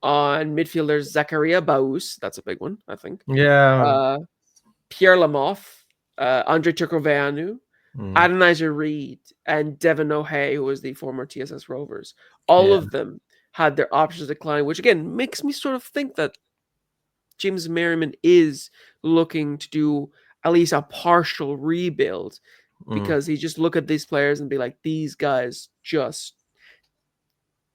on midfielders Zakaria Baus, that's a big one, I think. Yeah. Pierre Lamoff, Andre Turcoveanu, Adonijah Reed, and Devin O'Hay, who was the former TSS Rovers. All of them had their options declined, which again makes me sort of think that James Merriman is looking to do at least a partial rebuild, because he just look at these players and be like, these guys just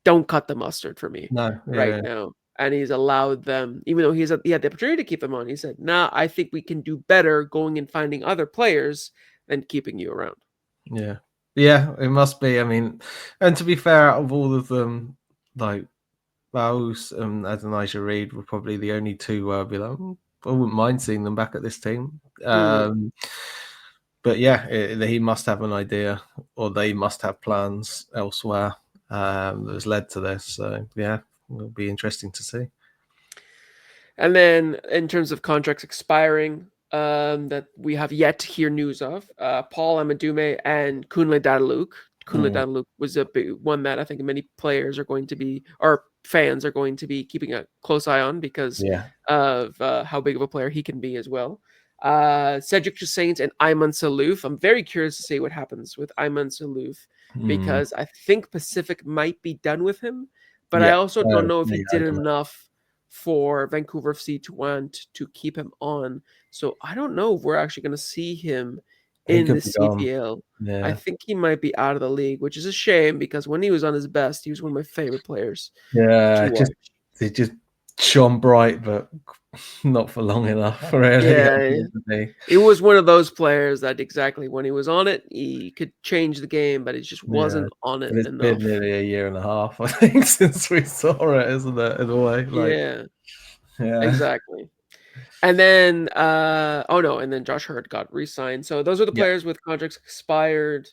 don't cut the mustard for me right now. And he's allowed them, even though he had the opportunity to keep them on, he said, nah, I think we can do better going and finding other players than keeping you around. Yeah, it must be. I mean, and to be fair, out of all of them, like Baus and Adonijah Reed were probably the only two where I'd be like, I wouldn't mind seeing them back at this team. But yeah, he must have an idea, or they must have plans elsewhere that has led to this. So yeah, it'll be interesting to see. And then in terms of contracts expiring, that we have yet to hear news of, Paul Amadume and Kunle Dadaluk. Kunle Dadaluk was a big one that I think many players are going to be, or fans are going to be keeping a close eye on because of how big of a player he can be as well. Cedric Saint and Ayman Salouf. I'm very curious to see what happens with Ayman Salouf, because I think Pacific might be done with him, but I Yeah. also don't know if he Yeah, did enough for Vancouver FC to want to keep him on. So I don't know if we're actually going to see him he in could the be gone. CPL. I Yeah. think he might be out of the league, which is a shame because when he was on his best, he was one of my favorite players Yeah. to watch. It just shone bright, but not for long enough, really. Yeah, it was one of those players that exactly when he was on it, he could change the game, but he just Yeah. wasn't on it But it's been enough. nearly a year and a half, I think, since we saw it, isn't it? In a way, like, Yeah, yeah, exactly. And then, oh no, and then Josh Hurd got re-signed. So those are the yeah, players with contracts expired.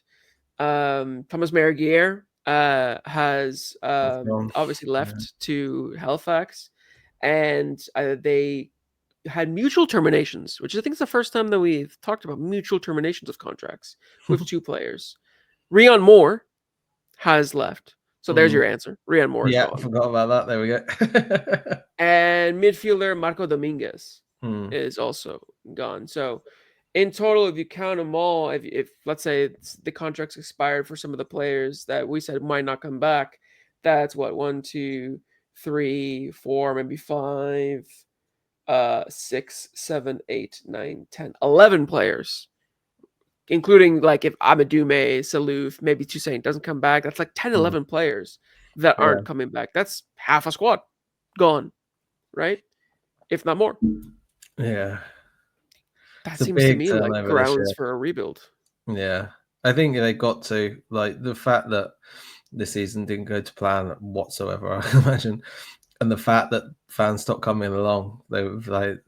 Thomas Merguier has that's gone. obviously Yeah. left to Halifax, and they had mutual terminations, which I think is the first time that we've talked about mutual terminations of contracts with two players. Rion Moore has left. So there's Mm. your answer. Rion Moore is Yeah, I gone. forgot about that. There we go. And midfielder Marco Dominguez Hmm. is also gone. So in total, if you count them all, if let's say the contracts expired for some of the players that we said might not come back, that's what, 1, 2, 3, 4, maybe 5, 6, 7, 8, 9, 10, 11 players, including like if Amadume, Saluf, maybe Toussaint doesn't come back. That's like 10, Hmm. 11 players that Yeah, aren't coming back. That's half a squad gone, right? If not more. yeah. That It's a seems to big me like turnover this grounds year. for a rebuild. Yeah, I think they got to like the fact that this season didn't go to plan whatsoever. I can imagine, and the fact that fans stopped coming along. They're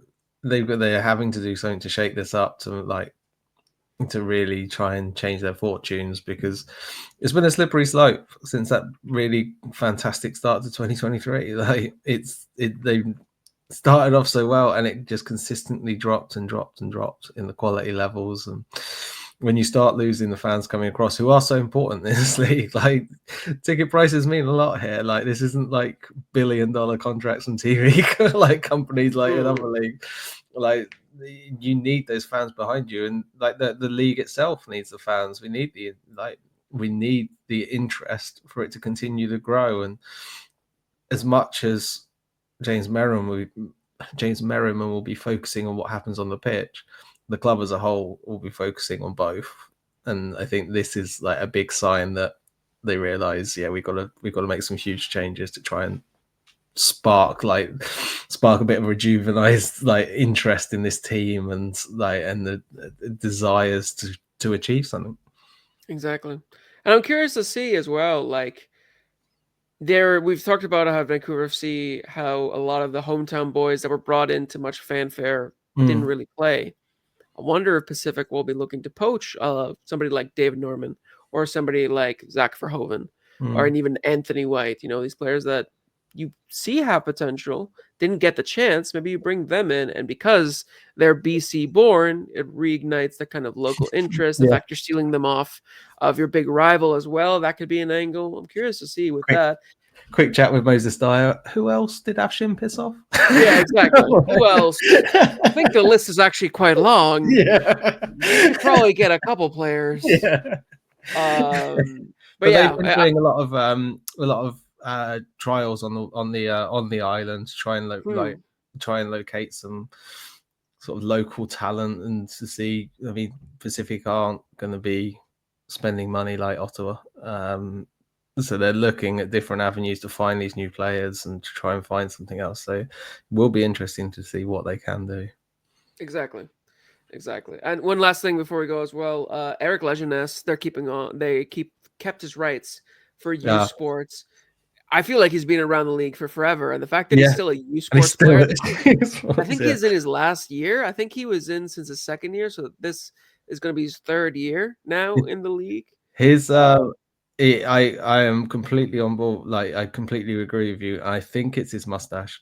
having to do something to shake this up to really try and change their fortunes because it's been a slippery slope since that really fantastic start to 2023. They started off so well and it just consistently dropped and dropped and dropped in the quality levels. And when you start losing the fans coming across who are so important in this league, like ticket prices mean a lot here. Like this isn't like $1 billion contracts on TV like companies like in other leagues. Like you need those fans behind you, and like the league itself needs the fans. We need the interest for it to continue to grow. And as much as James Merriman will be focusing on what happens on the pitch, the club as a whole will be focusing on both. And I think this is like a big sign that they realize, yeah, we got to make some huge changes to try and spark a bit of rejuvenized like interest in this team and the desires to achieve something. Exactly. And I'm curious to see as well, like we've talked about how Vancouver FC, how a lot of the hometown boys that were brought into much fanfare didn't really play. I wonder if Pacific will be looking to poach somebody like David Norman or somebody like Zach Verhoeven or even Anthony White. These players that you see have potential, didn't get the chance. Maybe you bring them in, and because they're BC born, it reignites the kind of local interest. The Yeah. fact you're stealing them off of your big rival as well, that could be an angle. I'm curious to see with that. Quick chat with Moses Dyer. Who else did Afshin piss off? Yeah, exactly. Who else? I think the list is actually quite long. Yeah. We could probably get a couple players. Yeah. But they've been yeah, doing a lot of trials on the island to try and locate some sort of local talent and to see. I mean, Pacific aren't going to be spending money like Ottawa, so they're looking at different avenues to find these new players and to try and find something else. So it will be interesting to see what they can do. exactly. And one last thing before we go as well, Eric Lejeunesse, they're keeping on. They kept his rights for youth sports. I feel like he's been around the league for forever, and the fact that he's still a youth sports player, I think he's in his last year. I think he was in since his second year, so this is going to be his third year now in the league. I am completely on board. Like I completely agree with you. I think it's his mustache.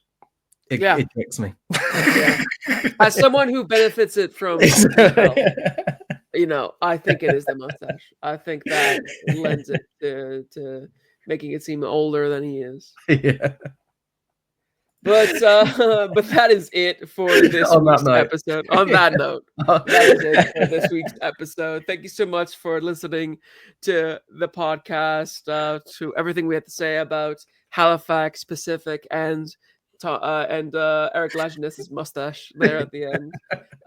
It tricks me. Yeah. As someone who benefits it from I think it is the mustache. I think that lends it to making it seem older than he is. Yeah. But that is it for this On that week's note. episode. On that note, that is it for this week's episode. Thank you so much for listening to the podcast, to everything we had to say about Halifax, Pacific, and Eric Lajeunesse' mustache there at the end.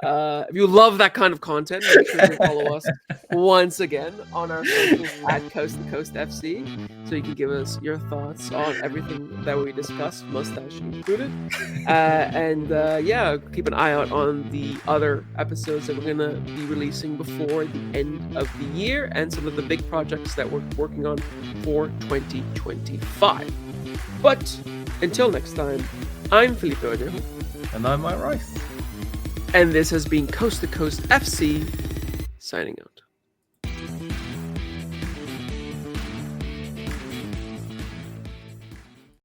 If you love that kind of content, make sure to follow us once again on our socials at Coast to Coast FC, so you can give us your thoughts on everything that we discussed, mustache included. Yeah, keep an eye out on the other episodes that we're gonna be releasing before the end of the year, and some of the big projects that we're working on for 2025. But until next time, I'm Felipe Ojo. And I'm Mike Rice. And this has been Coast to Coast FC, signing out.